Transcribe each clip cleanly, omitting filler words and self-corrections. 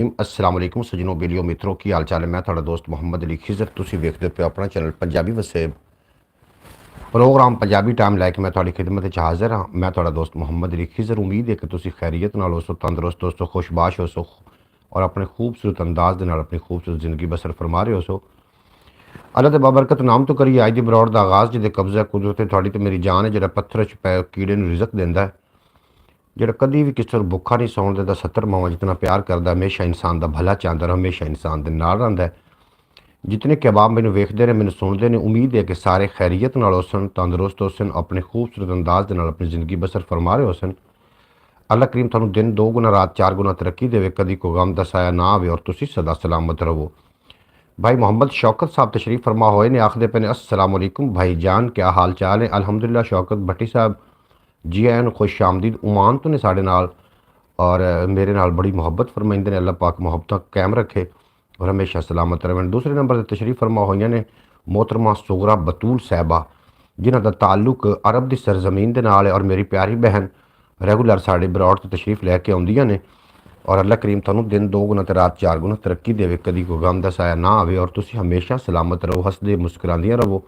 अस्सलाम वालेकुम सजनों बेलियो मित्रों की हाल चाल है। मैं थोड़ा दोस्त मुहम्मद अली खिजर तुसी वेखदे पे अपना channel Punjabi Waseb programme Punjabi time लैके मैं थोड़ी खिदमत च हाजिर हाँ। मैं थोड़ा दोस्त मुहम्मद अली खिजर उम्मीद है कि तुसी खैरियत नाल हो सो, तंदुरुस्त हो सो, खुशबाश हो सो और अपने खूबसूरत अंदाज दे नाल अपनी खूबसूरत जिंदगी बसर फरमा रहे हो सो। अल्लाह दे बाबरकत नाम तो करिए अज दी बरौड़ दा आगाज़ जिहदे कब्जा कुदरत थोड़ी तो मेरी जान है, जिहड़ा पत्थर च पै कीड़े नूं रिज़क दिंदा है, ਜਿਹੜਾ कभी भी किसी भुखा नहीं सौण दिंदा, 70 मावां जितना प्यार करता, हमेशा इंसान का भला चाहता और हमेशा इंसान के नाल रहिंदा है। जितने कबाब मैनू वेखते ने, मैनू सुनते हैं, उम्मीद है कि सारे खैरियत नाल हो सन, तंदुरुस्त हो सन, अपने खूबसूरत अंदाज के नाल अपनी ज़िंदगी बसर फरमा रहे हो सन। अल्लाह करीम थानू दिन 2 गुना रात 4 गुना तरक्की देवे, कभी कोई गम दा साया ना आवे और तुसी सदा सलामत रहो। भाई मोहम्मद शौकत साहब तशरीफ फरमा होए ने, आखदे पे ने अस्सलाम वालेकुम भाई जान, क्या हाल चाल है? अल्हम्दुलिल्लाह शौकत भट्टी साहब जी आए हैं, खुश आमदीद। उमान तो ने साढ़े नाल और मेरे नाल बड़ी मुहब्बत फरमाइंदे ने। अल्लाह पाक मुहब्बत कायम रखे और हमेशा सलामत रहें। दूसरे नंबर पर तशरीफ फरमा हुई ने मोहतरमा सुगरा बतूल साहबा, जिन्हों का ताल्लुक अरब की सरजमीन के नाल है और मेरी प्यारी बहन रेगूलर साढ़े बरौड़ से तशरीफ लैके आउंदियां ने। और अल्लाह करीम थानू दिन 2 गुना तो रात 4 गुना तरक्की देवे, कभी कोई गम दा साया ना आवे और तुसी हमेशा सलामत रहो, हसदे मुस्कुरांदियां रहो,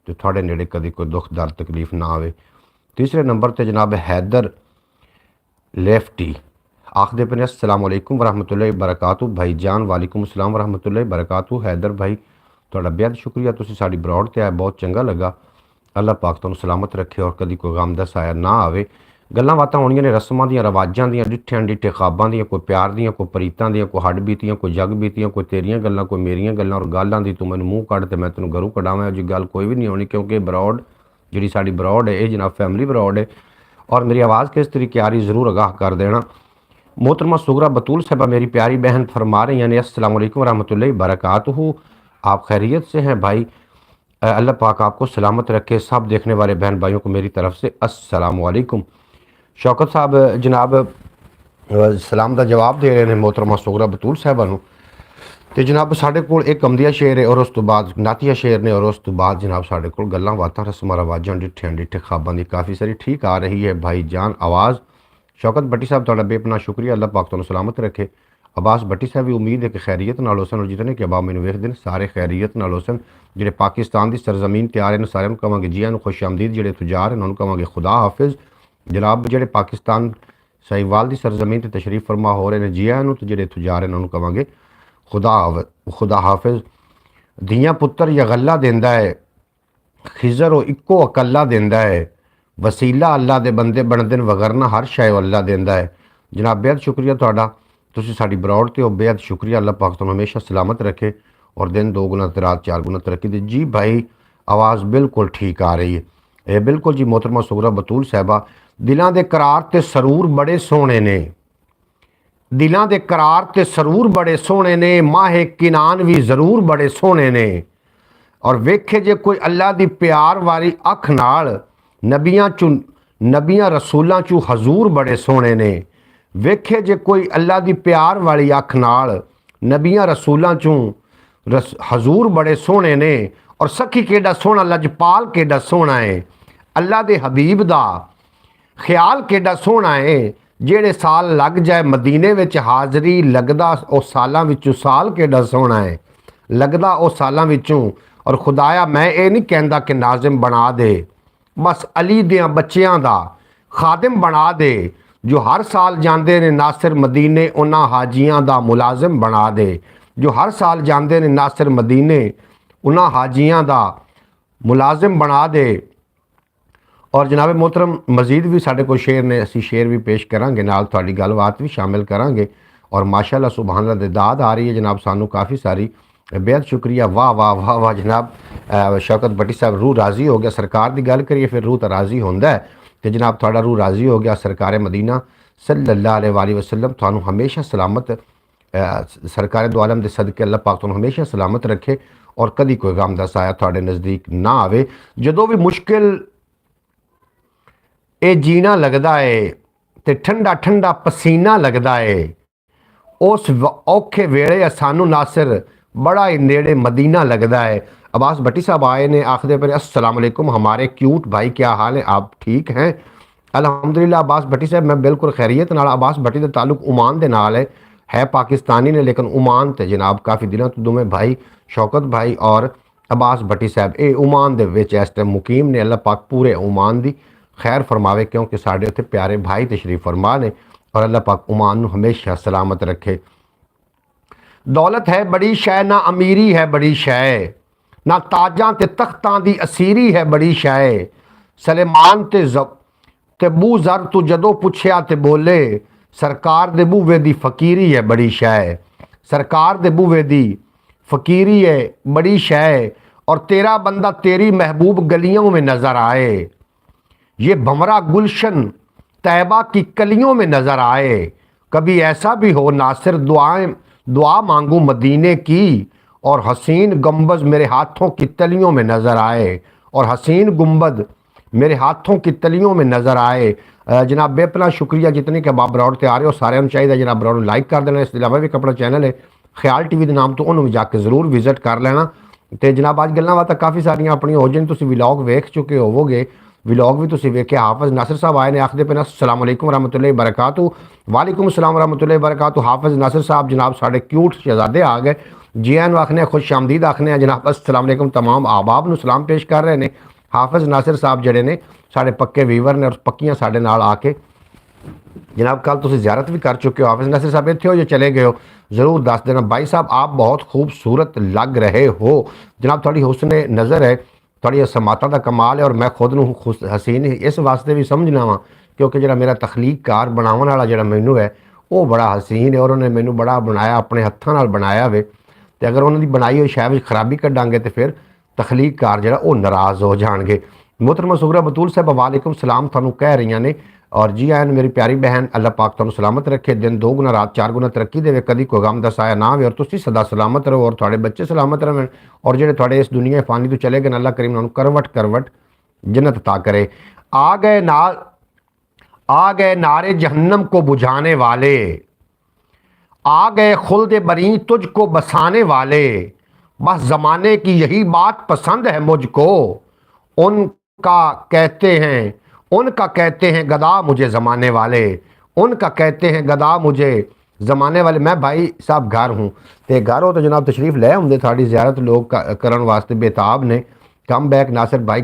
तो थोड़े नेड़े कभी कोई दुख दर्द तकलीफ ना आवे। तीसरे नंबर पर जनाब हैदर लेफ्टी, आखदे पे अस्सलाम वालेकुम वरहमतुल्लाहि बरकातहू भाई जान। वालेकुम अस्सलाम वरहमतुल्लाहि बरकातहू। हैदर भाई थोड़ा बेहद शुक्रिया, तुसी साडी बरौड़ ते आए, बहुत चंगा लगा। अल्लाह पाक तुहानू सलामत रखे और कभी कोई गम दा साया ना आवे। गल्लां बातां होणियां ने रस्मां दियां, रवाजां दियां, डिठियां डिठे ख्वाबां दियां, कोई प्यार दियां, कोई प्रीतां दियां, कोई हड्ड बीतियां, कोई जग बीतियां, कोई तेरियां गल्लां, कोई मेरियां गल्लां और गल आंदी तू मैनू मूँह कढ़ ते मैं तैनूं घरों कढावां, जी गल कोई भी नहीं होनी, क्योंकि बरौड़ जी साड़ी बरौड़ है, ये जनाब फैमिली बरौड़ है। और मेरी आवाज़ किस तरीके आ रही ज़रूर आगाह कर देना। मोहतरमा सुगरा बतूल साहबा मेरी प्यारी बहन फरमा रही हैं अस्सलाम वालेकुम रहमतुल्लाहि बरकातहू, आप खैरियत से हैं भाई? अल्लाह पाक आपको सलामत रखे। सब देखने वाले बहन भाइयों को मेरी तरफ से अस्सलाम वालेकुम। शौकत साहब जनाब सलाम का जवाब दे रहे हैं मोहतरमा सुगरा बतूल साहबा नूं। तो जनाब साढ़े कोल एक कमदिया शेर है और उस तो बाद नातिया शेर ने और उस तो बाद जनाब साढ़े कोल गल्लां बातां रस्मां रवाजां डिठियां डिठे ख्वाबां दी काफ़ी सारी ठीक आ रही है भाई जान आवाज़। शौकत भट्टी साहब तुहाडा बेपनाह शुक्रिया, अल्लाह पाक तुहानू सलामत रखे। अब्बास भट्टी साहब भी उम्मीद है कि खैरियत नाल हो सन और जितने के अबाब मैनू वेखदे ने सारे खैरियत नाल हो सन। जिहड़े पाकिस्तान की सरजमीन ते आ रहे हैं सारिਆਂ ਨੂੰ कहांगे जी आनू खुश आमदीद, जिहड़े तुजार हैं उन्होंने कहांगे खुदा हाफिज़। जनाब जिहड़े पाकिस्तान साहिवाल की सरजमीन ते तशरीफ फरमा हो रहे हैं जी आनू, तो जिहड़े तुजार हैं उन्होंने कहांगे खुदा हाफिज़। धियां पुत्तर या गल्ला देंदा है, खिजर वो इक्को अकल्ला देंदा है, वसीला अल्लाह दे बंदे बनदे ने, वगरना हर शय अल्लाह देंदा है। जनाब बेहद शुक्रिया तुहाडा, तुसीं साडी बरौड़ ते हो, बेहद शुक्रिया। अल्लाह पाक तुहानू हमेशा सलामत रखे और दिन 2 गुना रात 4 गुना तरक्की दे। जी भाई आवाज़ बिल्कुल ठीक आ रही है, ये बिल्कुल जी। मोहतरमा सुगरा बतूल साहबा, दिलों के करार ते सरूर बड़े सोहने ने, दिलों के करार ते सरूर बड़े सोहने ने, माहे किनान भी जरूर बड़े सोहने ने। और वेखे जे कोई अल्लाह की प्यार वाली अख नाल, नबियां रसूलों चू हजूर बड़े सोहने ने। वेखे जे कोई अल्लाह की प्यार वाली अख नाल, नबियां रसूलों चू हजूर बड़े सोहने ने। और सखी केडा सोहना, लजपाल केडा सोहना है, अल्लाह के हबीब दा ख्याल केडा सोहना है। जेड़े साल लग जाए मदीने विच हाज़री, लगदा ओ सालां विचों साल केडा सोहना है, लगदा ओ सालां विचों। और खुदाया मैं ये नहीं कहता कि नाजिम बना दे, बस अली दियां बच्चियां दा खादिम बना दे। जो हर साल जाते ने नासिर मदीने, उन्हां हाजियां दा मुलाजिम बना दे। जो हर साल जाते ने नासिर मदीने, उन्हां हाजियां दा मुलाजिम बना दे। और जनाब मोहतरम मजीद भी साढ़े को शेर ने, असी शेर भी पेश करांगे, नाल तुहाडी गलबात भी शामिल करांगे। और माशाअल्लाह सुभान अल्लाह दाद आ रही है जनाब सानू काफ़ी सारी, बेहद शुक्रिया। वाह वाह वाह वाह जनाब। शौकत भट्टी साहब रूह राज़ी हो गया, सरकार की गल करिए फिर रूह तो राज़ी होंदा है, तो जनाब थोड़ा रूह राज़ी हो गया। सरकार मदीना सल्लल्लाहु अलैहि वसल्लम थानू हमेशा सलामत, सरकार दो आलम दे सदके अल्लाह पाक थानू हमेशा सलामत रखे और कभी कोई गम दा साया थोड़े नज़दीक ना आवे। जदों भी मुश्किल ये जीना लगता है तो ठंडा ठंडा पसीना लगता है, उस औखे वेले सानू नासिर बड़ा ही नेड़े मदीना लगता है। अब्बास भट्टी साहब आए ने, आखदे पर अस्सलाम वालेकुम हमारे क्यूट भाई, क्या हाल है, आप ठीक हैं? अल्हम्दुलिल्लाह। अब्बास भट्टी साहब मैं बिल्कुल खैरियत नाल। अब्बास भट्टी का ताल्लुक ओमान दे नाल है, है पाकिस्तानी ने लेकिन ओमान ते जनाब काफ़ी दिनों तो दोवें भाई शौकत भाई और अब्बास भट्टी साहब ये ओमान दे विच इस टाइम मुकीम ने। अल्लाह पाक पूरे ओमान दी खैर फरमावे क्योंकि साढ़े उत्थे प्यारे भाई तशरीफ फरमा ने और अल्लाह पाक ओमान नूं हमेशा सलामत रखे। दौलत है बड़ी शै ना अमीरी है बड़ी शै, ना ताजां ते तख्तां दी असीरी है बड़ी शै। सलेमान ते बू जर तू जदों पुछया ते बोले, सरकार दे बूवे दी फकीरी है बड़ी शै। सरकार दे बूवे दी फकीरी है बड़ी शै और तेरा बंदा तेरी महबूब गलियों में नजर आए। ये भंवरा गुलशन तैयबा की कलियों में नजर आए। कभी ऐसा भी हो नासिर दुआ मांगू मदीने की और हसीन गुंबद मेरे हाथों की तलियों में नजर आए। और हसीन गुंबद मेरे हाथों की तलियों में नजर आए। जनाब बेपना शुक्रिया जितने के बाब बरौड़ ते आ रहे हो सारे चाहिए जनाब बरौड़ लाइक कर देना। इस अलावा भी अपना चैनल है ख्याल टीवी के नाम तो उन्होंने भी जाके जरूर विजिट कर लेना। तो जनाब अज गल्लां बातां काफ़ी सारियां अपनी हो जिन तुसीं व्लॉग वेख चुके होवोगे। व्लॉग भी तुसीं वेखे। हाफिज़ नासिर साहब आए ने आखदे पे अस्सलाम वालेकुम रहमतुल्लाहि बरकातहू। वालेकुम अस्सलाम रहमतुल्लाहि बरकातहू। हाफिज़ नासिर साहब जनाब साढ़े क्यूट शहजादे आ गए जी एन आखने खुश आमदीद आखने जनाब अस्सलाम वालेकुम तमाम आबाब नूं सलाम पेश कर रहे हैं। हाफिज़ नासिर साहब जड़े ने साढ़े पक्के वीवर ने और पक्कियां साढ़े नाल आके जनाब कल तुम ज़ियारत भी कर चुके हो। हाफिज़ नासिर साहब इत्थे हो जो चले गए हो ज़रूर दस देना। भाई साहब आप बहुत खूबसूरत लग रहे हो जनाब। थोड़ी हुस्न नज़र है थोड़ी समाता का कमाल है और मैं खुद नूं हसीन इस वास्ते भी समझना वा क्योंकि जो मेरा तखलीककार बनावन वाला जो मैनू है वो बड़ा हसीन है और उन्होंने मैनू बड़ा बनाया अपने हत्थों नाल बनाया वे। तो अगर उन्होंने बनाई हुई शै विच खराबी कड्डांगे तो फिर तखलीककार जो वो नाराज़ हो जाएंगे। मोहतरमा सुगरा बतूल साहब वालेकुम सलाम थानू कह रही ने और जी आयन मेरी प्यारी बहन अल्लाह पाक तुहानू सलामत रखे। दिन दो गुना रात चार गुना तरक्की देवे कदी कोई गम दसाया ना हो और तुसी सदा सलामत रहो और थोड़े बच्चे सलामत रहें और जेडे थोड़े इस दुनिया फानी तो चले गए अल्लाह करीम उन्होंने करवट करवट जन्नत अता करे। आ गए नारे जहन्नम को बुझाने वाले, आ गए खुल्द बरी तुझको बसाने वाले। बस ज़माने की यही बात पसंद है मुझको, उनका कहते हैं गदा मुझे ज़माने वाले, उनका कहते हैं गदा मुझे ज़माने वाले। मैं भाई साहब घर हूँ तो घर हो तो जनाब तशरीफ़ ले आउंदे थोड़ी ज़ियारत लोग करन वास्ते बेताब ने। कम बैक नासिर भाई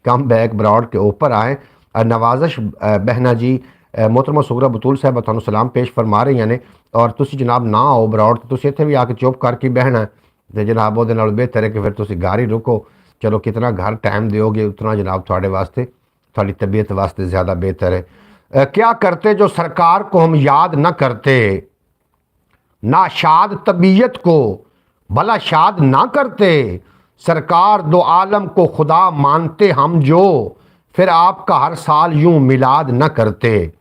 कम बैक बरौड़ के ऊपर आए। नवाजिश बहना जी मोहतरमा सुगरा बतूल साहब तुहानू सलाम पेश फरमा रही ने और तुसी जनाब ना आओ बरौड़ तो तुसी इत्थे भी आके चुप करके बहना तो जनाब वो बेहतर है कि फिर तुसी घर ही रुको। चलो कितना घर टाइम दोगे उतना जनाब थोड़े वास्ते थोड़ी तबीयत वास्ते ज़्यादा बेहतर है। क्या करते जो सरकार को हम याद न करते, ना शाद तबीयत को भला शाद ना करते। सरकार दो आलम को खुदा मानते हम जो, फिर आपका हर साल यूं मिलाद न करते,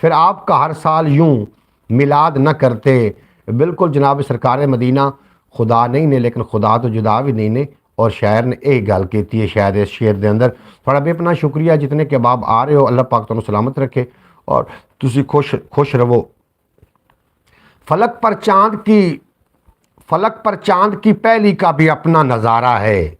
फिर आपका हर साल यूं मिलाद न करते। बिल्कुल जनाब सरकार मदीना खुदा नहीं ने लेकिन खुदा तो जुदा भी नहीं ने और शायर ने यही गल की है शायद इस शेर के अंदर। थोड़ा बेपना शुक्रिया जितने के बाब आ रहे हो अल्लाह पाक तुहानू सलामत रखे और तुसी खुश रहो। फलक पर चांद की पहली का भी अपना नज़ारा है,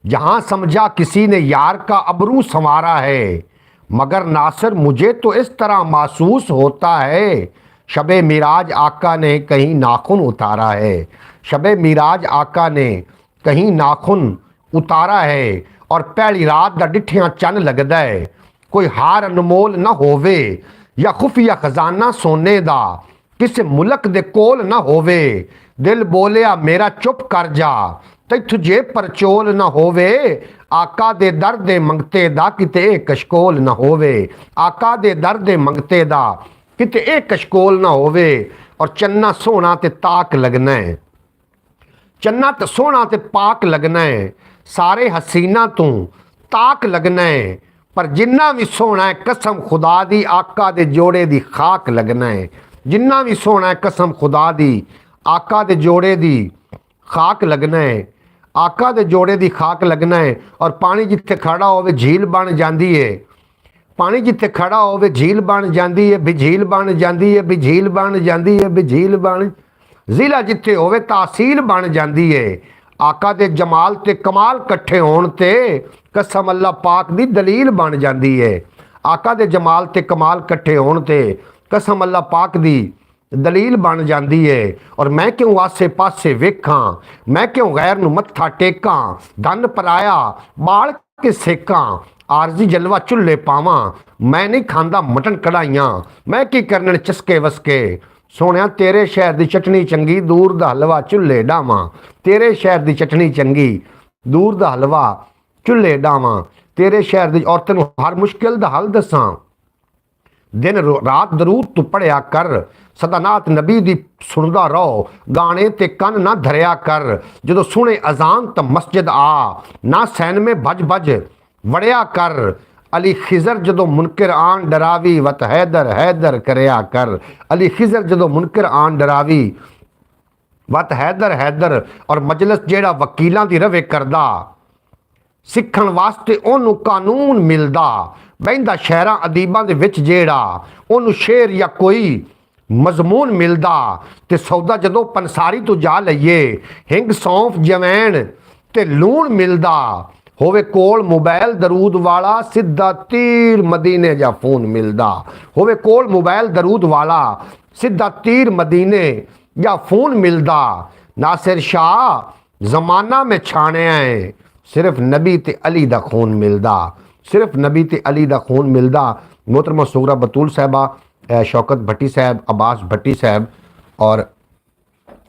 जहां समझा किसी ने यार का अबरू संवारा है। मगर नासिर मुझे तो इस तरह महसूस होता है शबे मिराज आका ने कहीं नाखून उतारा है, शबे मिराज आका ने कहीं नाखून उतारा है। और पहली रात दा डिठियां चन लगदा है, कोई हार अनमोल न होवे या खुफिया खजाना सोने दा किसी मुल्क दे कोल न होवे। दिल बोलिया मेरा चुप कर जा तैथु जे परचोल न होवे, आका दे दर दे मंगते दा किते कशकोल न होवे, आका दे दर दे मंगते दा किते कशकोल न होवे। और चन्ना सोना ते ताक लगना है, चन्ना तो सोना ते पाक लगना है, सारे हसीना तू ताक लगना है। पर जिन्ना भी सोना है कसम खुदा दी आका दे जोड़े दी खाक लगना है, जिन्ना भी सोना है कसम खुदा दी आका दे जोड़े दी खाक लगना है, आका दे जोड़े दी खाक लगना है। और पानी जिथे खड़ा होवे झील बन जाती है, पानी जिथे खड़ा होवे झील बन जाती है, भी झील बन जाती है, भी झील बन जाती है, भी झील बन जिला जिथे होवे तहसील बन जाती है। आका दे जमाल ते कमाल कट्ठे होण ते कसम अल्लाह पाक दी दलील बन जाती है, आका दे जमाल ते कमाल कट्ठे होण ते कसम अल्लाह पाक दी ਦਲੀਲ ਬਣ ਜਾਂਦੀ ਏ। ਔਰ ਮੈਂ ਕਿਉਂ ਆਸੇ ਪਾਸੇ ਵੇਖਾਂ, ਮੈਂ ਕਿਉਂ ਗੈਰ ਨੂੰ ਮੱਥਾ ਟੇਕਾਂ, ਧਨ ਪਰਾਇਆ ਬਾਲ ਕੇ ਸੇਕਾਂ, ਆਰਜ਼ੀ ਜਲਵਾ ਚੁੱਲ੍ਹੇ ਪਾਵਾਂ, ਮੈਂ ਨਹੀਂ ਖਾਂਦਾ ਮਟਨ ਕੜਾਈਆਂ, ਮੈਂ ਕੀ ਕਰਨੇ ਚਸਕੇ ਵਸਕੇ। ਸੋਹਣਿਆ ਤੇਰੇ ਸ਼ਹਿਰ ਦੀ ਚਟਣੀ ਚੰਗੀ, ਦੂਰ ਦਾ ਹਲਵਾ ਚੁੱਲ੍ਹੇ ਡਾਵਾਂ, ਤੇਰੇ ਸ਼ਹਿਰ ਦੀ ਚਟਣੀ ਚੰਗੀ, ਦੂਰ ਦਾ ਹਲਵਾ ਚੁੱਲ੍ਹੇ ਡਾਵਾਂ, ਤੇਰੇ ਸ਼ਹਿਰ ਦੀ ਔਰਤ ਨੂੰ ਹਰ ਮੁਸ਼ਕਿਲ ਦਾ ਹੱਲ ਦੱਸਾਂ। ਦਿਨ ਰਾਤ ਦਰੂਦ ਤੂੰ ਪੜਿਆ ਕਰ, ਸਦਾ ਨਾਤ ਨਬੀ ਦੀ ਸੁਣਦਾ ਰਹੋ, ਗਾਣੇ ਤੇ ਕੰਨ ਨਾ ਧਰਿਆ ਕਰ। ਜਦੋਂ ਸੁਣੇ ਅਜ਼ਾਨ ਤਾਂ ਮਸਜਿਦ ਆ, ਨਾ ਸੈਨਮੇ ਭਜ ਭਜ ਵੜਿਆ ਕਰ। ਅਲੀ ਖਿਜ਼ਰ ਜਦੋਂ ਮੁਨਕਿਰ ਆਣ ਡਰਾਵੀ, ਵਤ ਹੈਦਰ ਹੈਦਰ ਕਰਿਆ ਕਰ। ਅਲੀ ਖਿਜ਼ਰ ਜਦੋਂ ਮੁਨਕਿਰ ਆਣ ਡਰਾਵੀ, ਵਤ ਹੈਦਰ ਹੈਦਰ। ਔਰ ਮਜਲਿਸ ਜਿਹੜਾ ਵਕੀਲਾਂ ਦੀ ਰਵੇ ਕਰਦਾ, ਸਿੱਖਣ ਵਾਸਤੇ ਉਹਨੂੰ ਕਾਨੂੰਨ ਮਿਲਦਾ। ਬਹਿੰਦਾ ਸ਼ਹਿਰਾਂ ਅਦੀਬਾਂ ਦੇ ਵਿੱਚ ਜਿਹੜਾ, ਉਹਨੂੰ ਸ਼ੇਰ ਜਾਂ ਕੋਈ ਮਜ਼ਮੂਨ ਮਿਲਦਾ। ਤੇ ਸੌਦਾ ਜਦੋਂ ਪੰਸਾਰੀ ਤੋਂ ਜਾ ਲਈਏ, ਹਿੰਗ ਸੌਂਫ ਜਵੈਣ ਤੇ ਲੂਣ ਮਿਲਦਾ। ਹੋਵੇ ਕੋਲ ਮੋਬਾਈਲ ਦਰੂਦ ਵਾਲਾ, ਸਿੱਧਾ ਤੀਰ ਮਦੀਨੇ ਜਾਂ ਫੋਨ ਮਿਲਦਾ। ਹੋਵੇ ਕੋਲ ਮੋਬਾਈਲ ਦਰੂਦ ਵਾਲਾ, ਸਿੱਧਾ ਤੀਰ ਮਦੀਨੇ ਜਾਂ ਫੋਨ ਮਿਲਦਾ। ਨਾਸਿਰ ਸ਼ਾਹ ਜ਼ਮਾਨਾ ਮੈਂ ਛਾਣਿਆ ਏ, ਸਿਰਫ ਨਬੀ ਤੇ ਅਲੀ ਦਾ ਖੂਨ ਮਿਲਦਾ, ਸਿਰਫ ਨਬੀ ਤੇ ਅਲੀ ਦਾ ਖੂਨ ਮਿਲਦਾ। मोहतरमा सुगरा बतूल साहबा, शौकत भट्टी साहब, अब्बास भट्टी साहब और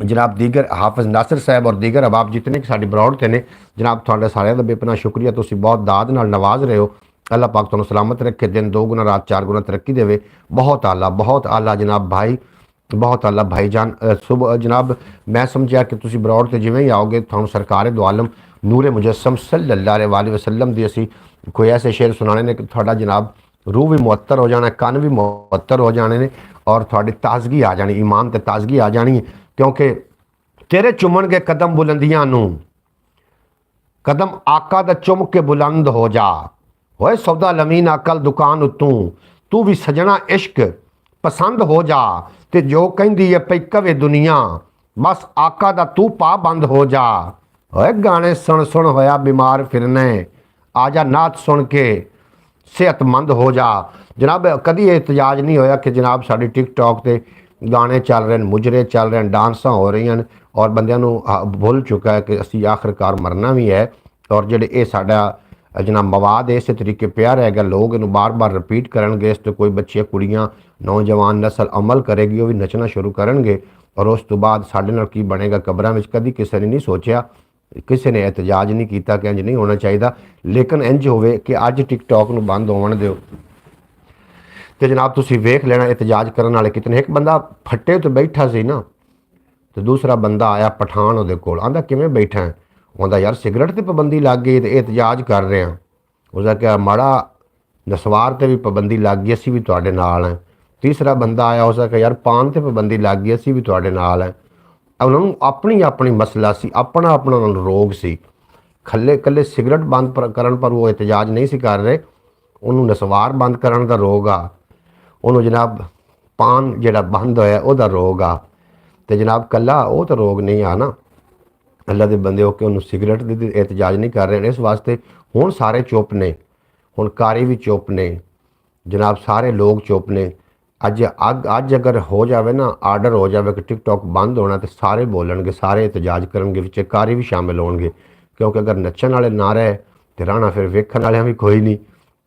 जनाब दीगर हाफिज़ नासिर साहब और दीगर अहबाब जितने कि साडी बरौड़ ते ने, जनाब तुहाडा सारिਆਂ ਦਾ बेपनाह शुक्रिया। तुसीं बहुत दाद नाल नवाज रहे हो। अल्लाह पाक तुहानूं सलामत रखे, दिन 2 गुना रात 4 गुना तरक्की देवे। बहुत आला जनाब भाई, बहुत आला भाईजान। सुबह जनाब मैं समझिया कि तुसीं बरौड़ ते जिवें ही आओगे तुहानूं सरकार दो आलम नूरे मुजस्सम सल्लल्लाहु अलैहि वसल्लम दी असीं कोई ऐसे शेर सुनाने ने कि तुहाडा जनाब रूह भी मुअत्तर हो जाना, कन भी मुअत्तर हो जाने ने और थोड़ी ताजगी आ जानी, ईमान ते ताजगी आ जानी। क्योंकि तेरे चुमन के कदम बुलंदियां नूं, कदम आका दा चुम के बुलंद हो जा। होए सौदा लमीन अकल दुकान उत्तों, तू भी सजना इश्क पसंद हो जा। ते जो कहंदी है पई कवे दुनिया, बस आका दा तू पा बंद हो जा। होए गाने सुन सुन होया बीमार फिरने, आजा नात सुन के सेहतमंद हो जा। जनाब कभी एहतजाज नहीं होया कि जनाब साड़ी टिकटॉक ते गाने चल रहे हैं, मुजरे चल रहे हैं, डांसा हो रही हैं और बंदियां नूं भुल चुका है कि असी आखिरकार मरना भी है। और जेडे ये साडा जनाब मवाद इस तरीके पिया रहेगा, लोग इनू बार बार रिपीट करनगे, इस ते कोई बच्चे कुड़ियां नौजवान नस्ल अमल करेगी, वो भी नचना शुरू करनगे। और उस तो बाद साडे नाल की बनेगा कबरां विच कदी किसी ने नहीं सोचा, किसी ने एहतजाज नहीं किया कि इंज नहीं होना चाहिए। लेकिन इंज होवे कि अज टिकटॉक नूं बंद होवन दिओ ते जनाब तुसीं वेख लेना एहतजाज करन वाले कितने। एक बंदा फट्टे तो बैठा सी ना, तो दूसरा बंदा आया पठान उहदे कोल, आंदा किवें बैठा है? आंदा यार सिगरट ते पाबंदी लग गई ते एहतजाज कर रहे हैं। उसका क्या माड़ा नसवार ते भी पाबंदी लग गई, असीं भी तुहाडे नाल हैं। तीसरा बंदा आया, उसका क्या यार पान ते पाबंदी लग गई, असीं भी तुहाडे नाल हैं। उन्होंने अपनी अपनी मसला सी, अपना अपना उन्होंने रोग सी। खले कले सिगरट बंद करन पर वो एहतजाज नहीं सी कर रहे, उन्होंने नसवार बंद करन दा रोग आ, उन्होंने जनाब पान जिहड़ा बंद होया उहदा रोग आ। ते जनाब कला वो तो रोग नहीं आ ना, अल्लाह दे बंदे होके उन्होंने सिगरट दी एहतजाज नहीं कर रहे। इस वास्ते हुण सारे चुप ने, हुण कारी भी चुप ने, जनाब सारे लोग चुप ने। अज अगर हो जाए ना, आर्डर हो जाए कि टिकटॉक बंद होना, तो सारे बोलणगे, सारे एहतजाज करनगे, विच कारी भी शामिल होणगे। क्योंकि अगर नच्चण वाले ना रहे तो रहना फिर वेखण वाले भी कोई नहीं।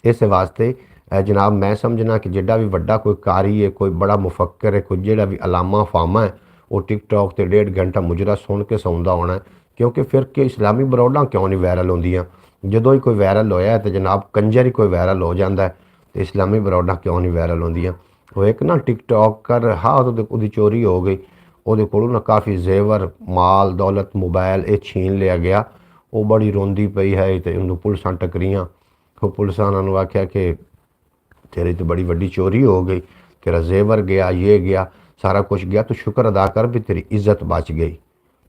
इस वास्ते जनाब मैं समझना कि जिहड़ा भी वड्डा कोई कारी है, कोई बड़ा मुफक्कर है, कोई जिहड़ा भी अलामा फामा है, वो टिकटॉक ते 1.5 घंटा मुजरा सुन के सौंदा होना है। क्योंकि फिर कि इस्लामी बरौडां क्यों नहीं वायरल होंदियां? जदों ही कोई वायरल होया है तो जनाब कंजर ही कोई वायरल हो जाता है, तो इस्लामी बरौडां क्यों नहीं वायरल होंदियां? वो एक ना टिकटॉक कर हाँ वो चोरी हो गई, वो कोलों ना काफ़ी जेवर माल दौलत मोबाइल ये छीन लिया गया। वो बड़ी रोंदी पई है तो उन्होंने पुलिसां टकरियां, तो पुलिसां उन्होंने आख्या कि तेरी तो बड़ी वड्डी चोरी हो गई, तेरा जेवर गया, ये गया, सारा कुछ गया, तो शुक्र अदा कर भी तेरी इज्जत बच गई।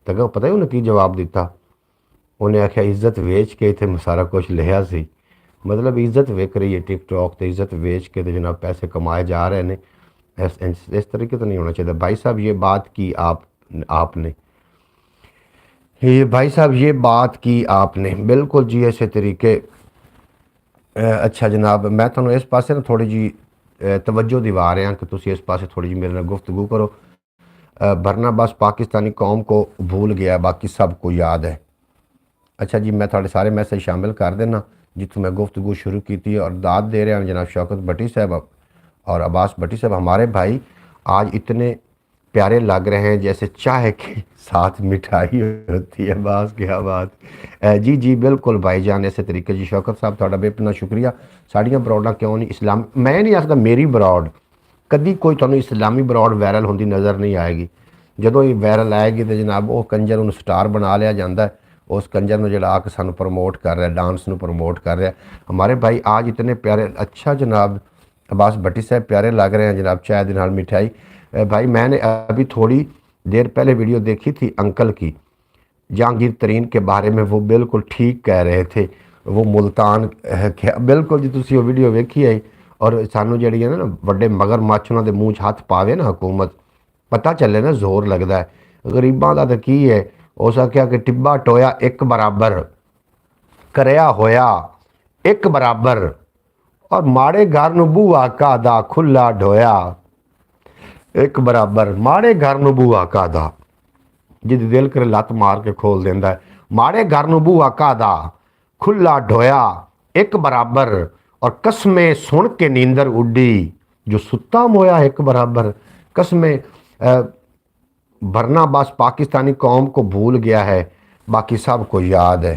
तो पता ही उन्हें की जवाब दिता? उन्हें आख्या इज्जत वेच के इतने सारा कुछ लिया सी। मतलब इज्जत विक रही है टिकटॉक तो, इज्जत बेच के तो जनाब पैसे कमाए जा रहे हैं। इस तरीके तो नहीं होना चाहिए भाई साहब। ये बात की आपने ये भाई साहब ये बात की आपने बिल्कुल जी ऐसे तरीके। अच्छा जनाब मैं थोड़ा इस पासे ना थोड़ी जी तवज्जो दिवा रहा कि तुम इस पासे थोड़ी जी मेरे नाल गुफ्तगू करो। बरनाबास पाकिस्तानी कौम को भूल गया, बाकी सबको याद है। अच्छा जी, मैं थोड़े सारे मैसेज शामिल कर देना जितों मैं गुफ्तगू शुरू की थी और दाद दे रहे हैं जनाब शौकत भट्टी साहब और अब्बास भट्टी साहब। हमारे भाई आज इतने प्यारे लग रहे हैं जैसे चाय के साथ मिठाई होती है। बास क्या बात। जी जी बिल्कुल भाईजान, ऐसे तरीके जी। शौकत साहब थोड़ा बेपना शुक्रिया। साड़ियाँ बरौडां क्यों नहीं इस्लाम, मैं नहीं आखदा मेरी बरौड कदी कोई तुहानू इस्लामी बरौड वायरल होंदी नज़र नहीं आएगी। ਜਦੋਂ ਇਹ ਵਾਇਰਲ ਆएगी तो जनाब वो कंजर ਨੂੰ स्टार बना लिया जाता है, उस कंजर ਨੂੰ ਜਿਹੜਾ ਆ ਕੇ ਸਾਨੂੰ प्रमोट कर रहा है, डांस ਨੂੰ प्रमोट कर रहा है। हमारे भाई आज इतने प्यारे, अच्छा जनाब अब्बास भट्टी साहब प्यारे लग रहे हैं जनाब चाय के नाल मिठाई। भाई मैंने अभी थोड़ी देर पहले वीडियो देखी थी अंकल की जहांगीर तरीन के बारे में, वो बिल्कुल ठीक कह रहे थे। वो मुल्तान बिल्कुल जी, तुसी वो वीडियो वेखी है। और सानू जी है ना बड़े मगरमच्छ उन्होंने मूँह च हथ पावे ना हुकूमत, पता चले ना जोर लगता है। गरीबों का तो की है, उस आख्या कि टिब्बा टोया एक बराबर करया होया एक बराबर, और माड़े घर नूं बूहा कादा खुला ढोया एक बराबर। माड़े घर नूं बूहा कादा, जिद दिल करे लत मार के खोल देंदा है। माड़े घर नूं बूहा कादा खुला ढोया एक बराबर, और कसमें सुन के नींदर उड्डी जो सुत्ता मोया एक बराबर। कसमें बरनाबास पाकिस्तानी कौम को भूल गया है, बाकी सबको याद है।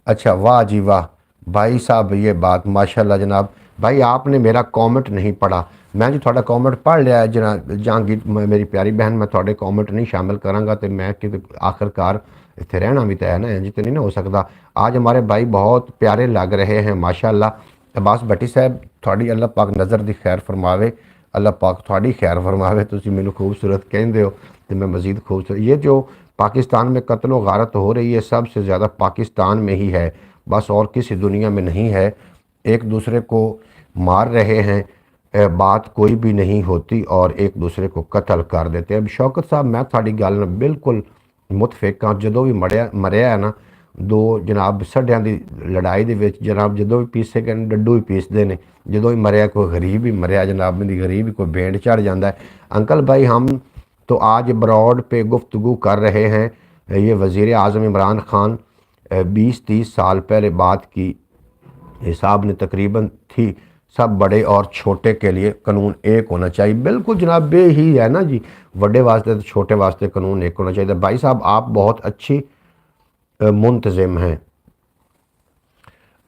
अच्छा वाह जी वाह भाई साहब, ये बात माशाल्लाह जनाब। भाई आपने मेरा कमेंट नहीं पढ़ा, मैं जी थोड़ा कमेंट पढ़ लिया है जनाब जहांगीर मेरी प्यारी बहन। मैं थोड़े कमेंट नहीं शामिल करांगा तो मैं कि आखिरकार इतने रहना भी तो है ना, इंज तो नहीं ना हो सकता। आज हमारे भाई बहुत प्यारे लग रहे हैं माशाल्लाह। अब्बास भट्टी साहब थोड़ी अल्लाह पाक नज़र दी खैर फरमावे, अल्लाह पाक थोड़ी खैर फरमावे। तुसीं मैनूं खूबसूरत कहंदे हो तो मैं मज़ीद खूबसूरत। ये जो पाकिस्तान में कत्ल व गारत हो रही है सबसे ज़्यादा पाकिस्तान में ही है, बस और किसी दुनिया में नहीं है। एक दूसरे को मार रहे हैं, बात कोई भी नहीं होती और एक दूसरे को कत्ल कर देते हैं। अब शौकत साहब मैं थोड़ी गल नाल बिल्कुल मुतफिक हाँ। जो भी मरिया है ना, दो जनाब सड्डियां की लड़ाई दे विच जनाब जो भी पीसे गए डड्डू ही पीसते हैं। जो भी मरिया कोई गरीब ही मरिया जनाब, मेरी गरीब ही कोई भेंट चढ़ जाता है। अंकल भाई हम तो आज ब्रॉड पे गुफ्तगू कर रहे हैं। ये वज़ीर आज़म इमरान खान 20-30 साल पहले बात की हिसाब ने तकरीबन थी, सब बड़े और छोटे के लिए कानून एक होना चाहिए। बिल्कुल जनाब बे ही है ना जी, बड़े वास्ते तो छोटे वास्ते कानून एक होना चाहिए। भाई साहब आप बहुत अच्छी मुंतज़िम हैं।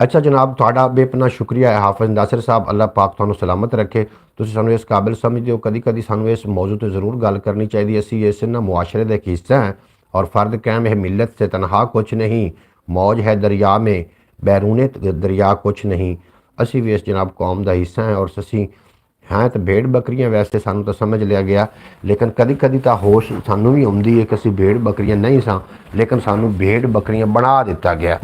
अच्छा जनाब थोड़ा बेपना शुक्रिया है हाफिज़ नासिर साहब, अल्लाह पाक तुहानू सलामत रखे। तुसीं सानू इस काबिल समझदे हो, कदी कदी सानू इस मौजू ते ज़रूर गल करनी चाहिए। असी इस ना मुआशरे का एक हिस्सा हैं और फ़र्द कायम है मिलत से तनहा कुछ नहीं, मौज है दरिया में बैरूने दरिया कुछ नहीं। असी भी इस जनाब कौम का हिस्सा हैं और असी हैं तो भेड़ बकरियां, वैसे सानू तो समझ लिया गया, लेकिन कदी कदी तो होश सानू भी आउंदी है कि असी भेड़ बकरियां नहीं सा, लेकिन सानू भेड़ बकरियां बना दिता गया।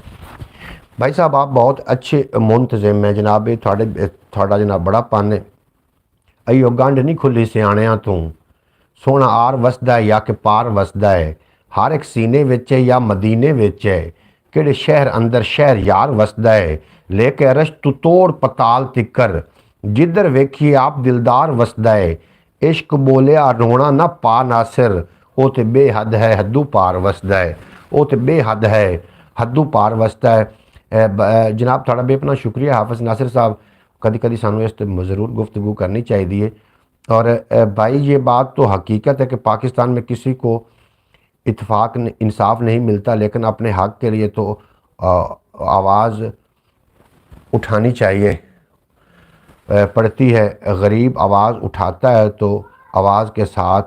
भाई साहब आप बहुत अच्छे मुंतज़िम हैं जनाब, ये थोड़ा जनाब बड़ा पन है। अयो गंढ नहीं खुली सियाणियां तू, सोना आर वसदा है या कि पार वसदा है, हर एक सीने विच है या मदीने विच है, किहड़े शहर अंदर शहर यार वसदा है, लेके अरश तू तोड़ पताल तिकर, जिधर वेखिए आप दिलदार वसदा है, इश्क बोलिया रोना ना पा नासिर, वो तो बेहद है हद्दू पार वसदा है, वो तो बेहद है हद्दू पार वसदा है। जनाब थोड़ा बेपना शुक्रिया हाफिज़ नासिर साहब, कदी कदी सानू इस पर ज़रूर गुफ्तगू करनी चाहिए। और भाई ये बात तो हकीकत है कि पाकिस्तान में किसी को इत्फाक इंसाफ नहीं मिलता, लेकिन अपने हक़ के लिए तो आवाज़ उठानी चाहिए पड़ती है। गरीब आवाज़ उठाता है तो आवाज़ के साथ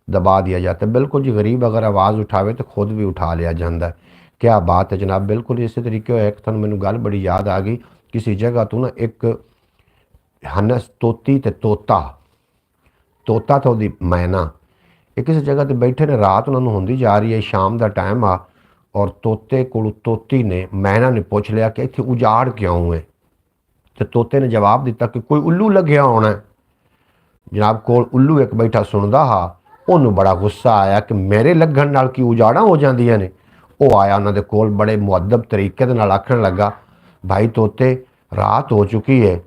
दबा दिया जाता है। बिल्कुल जी, गरीब अगर आवाज़ उठावे तो खुद भी उठा लिया जाता है। क्या बात है जनाब, बिल्कुल इसी तरीके एक थानू मैनू गल बड़ी याद आ गई। किसी जगह तो ना एक हनस तोती ते तोता तो दी मैना ये किसी जगह ते बैठे ने, रात उन्होंने होंदी जा रही है, शाम का टाइम आ, और तोते को तोती ने मैना ने पूछ लिया कि इत्थे उजाड़ क्यों है। तो तोते ने जवाब दिता कि कोई उल्लू लग्या होना है। जनाब कोल उल्लू एक बैठा सुनता हा, उन्होंने बड़ा गुस्सा आया कि मेरे लगन नाल की उजाड़ा हो जांदियां ने। वो आया उन्होंने कोल बड़े मुअद्दब तरीके दे नाल आखण लगा, भाई तोते रात हो चुकी है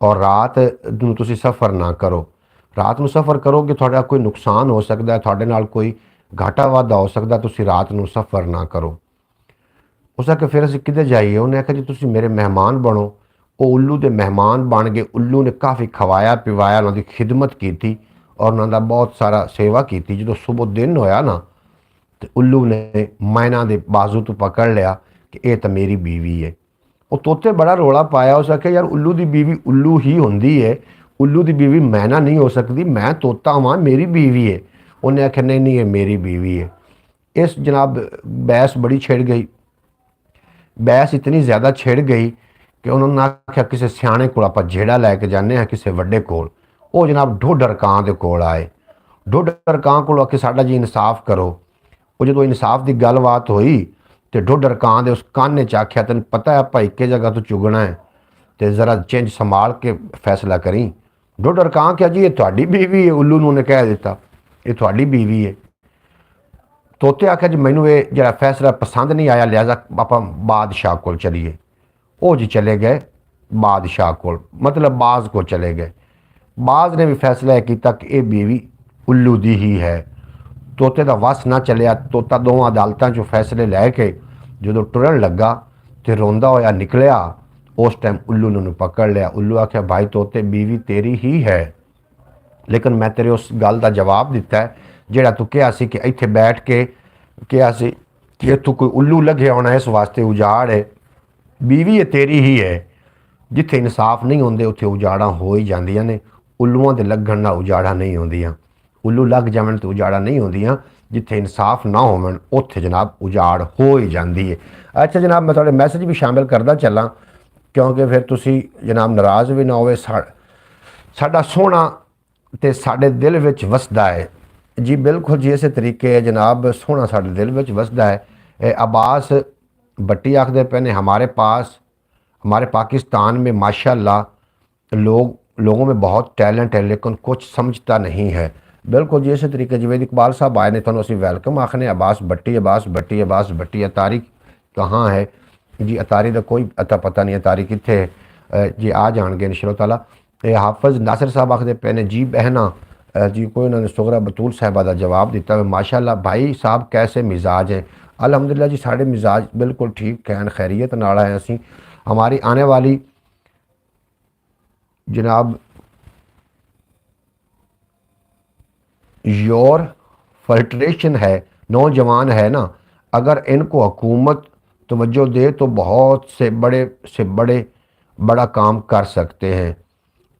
और रात नूं तुसीं सफ़र ना करो, ਰਾਤ ਨੂੰ ਸਫ਼ਰ ਕਰੋਗੇ ਤੁਹਾਡਾ ਕੋਈ ਨੁਕਸਾਨ ਹੋ ਸਕਦਾ ਹੈ, ਤੁਹਾਡੇ ਨਾਲ ਕੋਈ ਘਾਟਾ ਵਾਧਾ ਹੋ ਸਕਦਾ, ਤੁਸੀਂ ਰਾਤ ਨੂੰ ਸਫ਼ਰ ਨਾ ਕਰੋ। ਉਸ ਆਖਿਆ ਫਿਰ ਅਸੀਂ ਕਿੱਧਰ ਜਾਈਏ? ਉਹਨੇ ਆਖਿਆ ਜੀ ਤੁਸੀਂ ਮੇਰੇ ਮਹਿਮਾਨ ਬਣੋ। ਉਹ ਉੱਲੂ ਦੇ ਮਹਿਮਾਨ ਬਣ ਗਏ। ਉੱਲੂ ਨੇ ਕਾਫੀ ਖਵਾਇਆ ਪਿਵਾਇਆ, ਉਹਨਾਂ ਦੀ ਖਿਦਮਤ ਕੀਤੀ ਔਰ ਉਹਨਾਂ ਦਾ ਬਹੁਤ ਸਾਰਾ ਸੇਵਾ ਕੀਤੀ। ਜਦੋਂ ਸੁਬਹ ਦਿਨ ਹੋਇਆ ਨਾ ਤੇ ਉੱਲੂ ਨੇ ਮੈਨਾ ਦੇ ਬਾਜ਼ੂ ਤੋਂ ਪਕੜ ਲਿਆ ਕਿ ਇਹ ਤਾਂ ਮੇਰੀ ਬੀਵੀ ਹੈ। ਉਹ ਤੋਤੇ ਬੜਾ ਰੌਲਾ ਪਾਇਆ। ਉਸ ਆਖਿਆ ਯਾਰ ਉੱਲੂ ਦੀ ਬੀਵੀ ਉੱਲੂ ਹੀ ਹੁੰਦੀ ਹੈ, ਉੱਲੂ ਦੀ ਬੀਵੀ ਮੈਨਾ ਨਹੀਂ ਹੋ ਸਕਦੀ, ਮੈਂ ਤੋਤਾ ਵਾਂ, ਮੇਰੀ ਬੀਵੀ ਹੈ। ਉਹਨੇ ਆਖਿਆ ਨਹੀਂ ਨਹੀਂ, ਇਹ ਮੇਰੀ ਬੀਵੀ ਹੈ। ਇਸ ਜਨਾਬ ਬਹਿਸ ਬੜੀ ਛਿੜ ਗਈ। ਬਹਿਸ ਇਤਨੀ ਜ਼ਿਆਦਾ ਛਿੜ ਗਈ ਕਿ ਉਹਨਾਂ ਨੇ ਆਖਿਆ ਕਿਸੇ ਸਿਆਣੇ ਕੋਲ ਆਪਾਂ ਜਿਹੜਾ ਲੈ ਕੇ ਜਾਂਦੇ ਹਾਂ, ਕਿਸੇ ਵੱਡੇ ਕੋਲ। ਉਹ ਜਨਾਬ ਢੋਡਰ ਕਾਂ ਦੇ ਕੋਲ ਆਏ। ਢੋਡਰ ਕਾਂ ਕੋਲ ਆ ਕੇ ਸਾਡਾ ਜੀ ਇਨਸਾਫ ਕਰੋ। ਉਹ ਜਦੋਂ ਇਨਸਾਫ ਦੀ ਗੱਲਬਾਤ ਹੋਈ ਤੇ ਢੋਡਰ ਕਾਂ ਦੇ ਉਸ ਕਾਨੇ ਚ ਆਖਿਆ ਤੈਨੂੰ ਪਤਾ ਹੈ ਆਪਾਂ ਇੱਕੇ ਜਗ੍ਹਾ ਤੋਂ ਚੁਗਣਾ ਹੈ ਤੇ ਜ਼ਰਾ ਚੇਂਜ ਸੰਭਾਲ ਕੇ ਫੈਸਲਾ ਕਰੀ। ਢੋਡਰ ਕਾਂ ਕਿਹਾ ਜੀ ਇਹ ਤੁਹਾਡੀ ਬੀਵੀ ਹੈ। ਉੱਲੂ ਨੂੰ ਉਹਨੇ ਕਹਿ ਦਿੱਤਾ ਇਹ ਤੁਹਾਡੀ ਬੀਵੀ ਹੈ। ਤੋਤੇ ਆਖਿਆ ਜੀ ਮੈਨੂੰ ਇਹ ਜਿਹੜਾ ਫੈਸਲਾ ਪਸੰਦ ਨਹੀਂ ਆਇਆ, ਲਿਹਾਜ਼ਾ ਆਪਾਂ ਬਾਦਸ਼ਾਹ ਕੋਲ ਚਲੀਏ। ਉਹ ਜੀ ਚਲੇ ਗਏ ਬਾਦਸ਼ਾਹ ਕੋਲ, ਮਤਲਬ ਬਾਜ਼ ਕੋਲ ਚਲੇ ਗਏ। ਬਾਜ਼ ਨੇ ਵੀ ਫੈਸਲਾ ਇਹ ਕੀਤਾ ਕਿ ਇਹ ਬੀਵੀ ਉੱਲੂ ਦੀ ਹੀ ਹੈ। ਤੋਤੇ ਦਾ ਵਸ ਨਾ ਚੱਲਿਆ। ਤੋਤਾ ਦੋਵਾਂ ਅਦਾਲਤਾਂ 'ਚੋਂ ਫੈਸਲੇ ਲੈ ਕੇ ਜਦੋਂ ਟੁਰਨ ਲੱਗਾ ਤੇ ਰੋਂਦਾ ਹੋਇਆ ਨਿਕਲਿਆ। ਉਸ ਟਾਈਮ ਉੱਲੂ ਨੇ ਉਹਨੂੰ ਪਕੜ ਲਿਆ। ਉੱਲੂ ਆਖਿਆ ਭਾਈ ਤੋਤੇ ਬੀਵੀ ਤੇਰੀ ਹੀ ਹੈ, ਲੇਕਿਨ ਮੈਂ ਤੇਰੇ ਉਸ ਗੱਲ ਦਾ ਜਵਾਬ ਦਿੱਤਾ ਹੈ ਜਿਹੜਾ ਤੂੰ ਕਿਹਾ ਸੀ ਕਿ ਇੱਥੇ ਬੈਠ ਕੇ ਕਿਹਾ ਸੀ ਕਿ ਇੱਥੋਂ ਕੋਈ ਉੱਲੂ ਲੱਗਿਆ ਹੋਣਾ, ਇਸ ਵਾਸਤੇ ਉਜਾੜ ਹੈ। ਬੀਵੀ ਇਹ ਤੇਰੀ ਹੀ ਹੈ। ਜਿੱਥੇ ਇਨਸਾਫ ਨਹੀਂ ਹੁੰਦੇ ਉੱਥੇ ਉਜਾੜਾਂ ਹੋ ਹੀ ਜਾਂਦੀਆਂ ਨੇ। ਉੱਲੂਆਂ ਦੇ ਲੱਗਣ ਨਾਲ ਉਜਾੜਾਂ ਨਹੀਂ ਹੁੰਦੀਆਂ। ਉੱਲੂ ਲੱਗ ਜਾਵਣ ਤੇ ਉਜਾੜਾਂ ਨਹੀਂ ਹੁੰਦੀਆਂ। ਜਿੱਥੇ ਇਨਸਾਫ ਨਾ ਹੋਵਣ ਉੱਥੇ ਜਨਾਬ ਉਜਾੜ ਹੋ ਹੀ ਜਾਂਦੀ ਹੈ। ਅੱਛਾ ਜਨਾਬ, ਮੈਂ ਤੁਹਾਡੇ ਮੈਸੇਜ ਵੀ ਸ਼ਾਮਿਲ ਕਰਦਾ ਚੱਲਾਂ ਕਿਉਂਕਿ ਫਿਰ ਤੁਸੀਂ ਜਨਾਬ ਨਾਰਾਜ਼ ਵੀ ਨਾ ਹੋਵੇ। ਸਾਡਾ ਸੋਹਣਾ ਤੇ ਸਾਡੇ ਦਿਲ ਵਿੱਚ ਵਸਦਾ ਹੈ जी, बिल्कुल जी। इस तरीके जनाब सोहना साडे दिल में वसदा है। अब्बास भट्टी आखते पे ने हमारे पाकिस्तान में माशाल्लाह लोगों में बहुत टैलेंट है लेकिन कुछ समझता नहीं है। बिल्कुल जी, इस तरीके जवेद इकबाल साहब आए ने थोड़ा असीं वैलकम आखने। अब्बास भट्टी अतारी कहाँ है जी? अतारी का कोई अता पता नहीं, अतारी कित्थे जी? आ जाएंगे इंशाअल्लाह ताला। हाफिज़ नासिर साहब आखते पे ने जी बहना जी, कोई उन्होंने सुगरा बतूल साहिबा का जवाब दिता है। माशाल्लाह भाई साहब कैसे मिजाज हैं? अल्हम्दुलिल्लाह जी, साढ़े मिजाज बिल्कुल ठीक कैन खैरियत नाल है। असी हमारी आने वाली जनाब योर फिल्ट्रेशन है, नौजवान है ना, अगर इनको हुकूमत तवज्जो दे तो बहुत से बड़ा काम कर सकते हैं।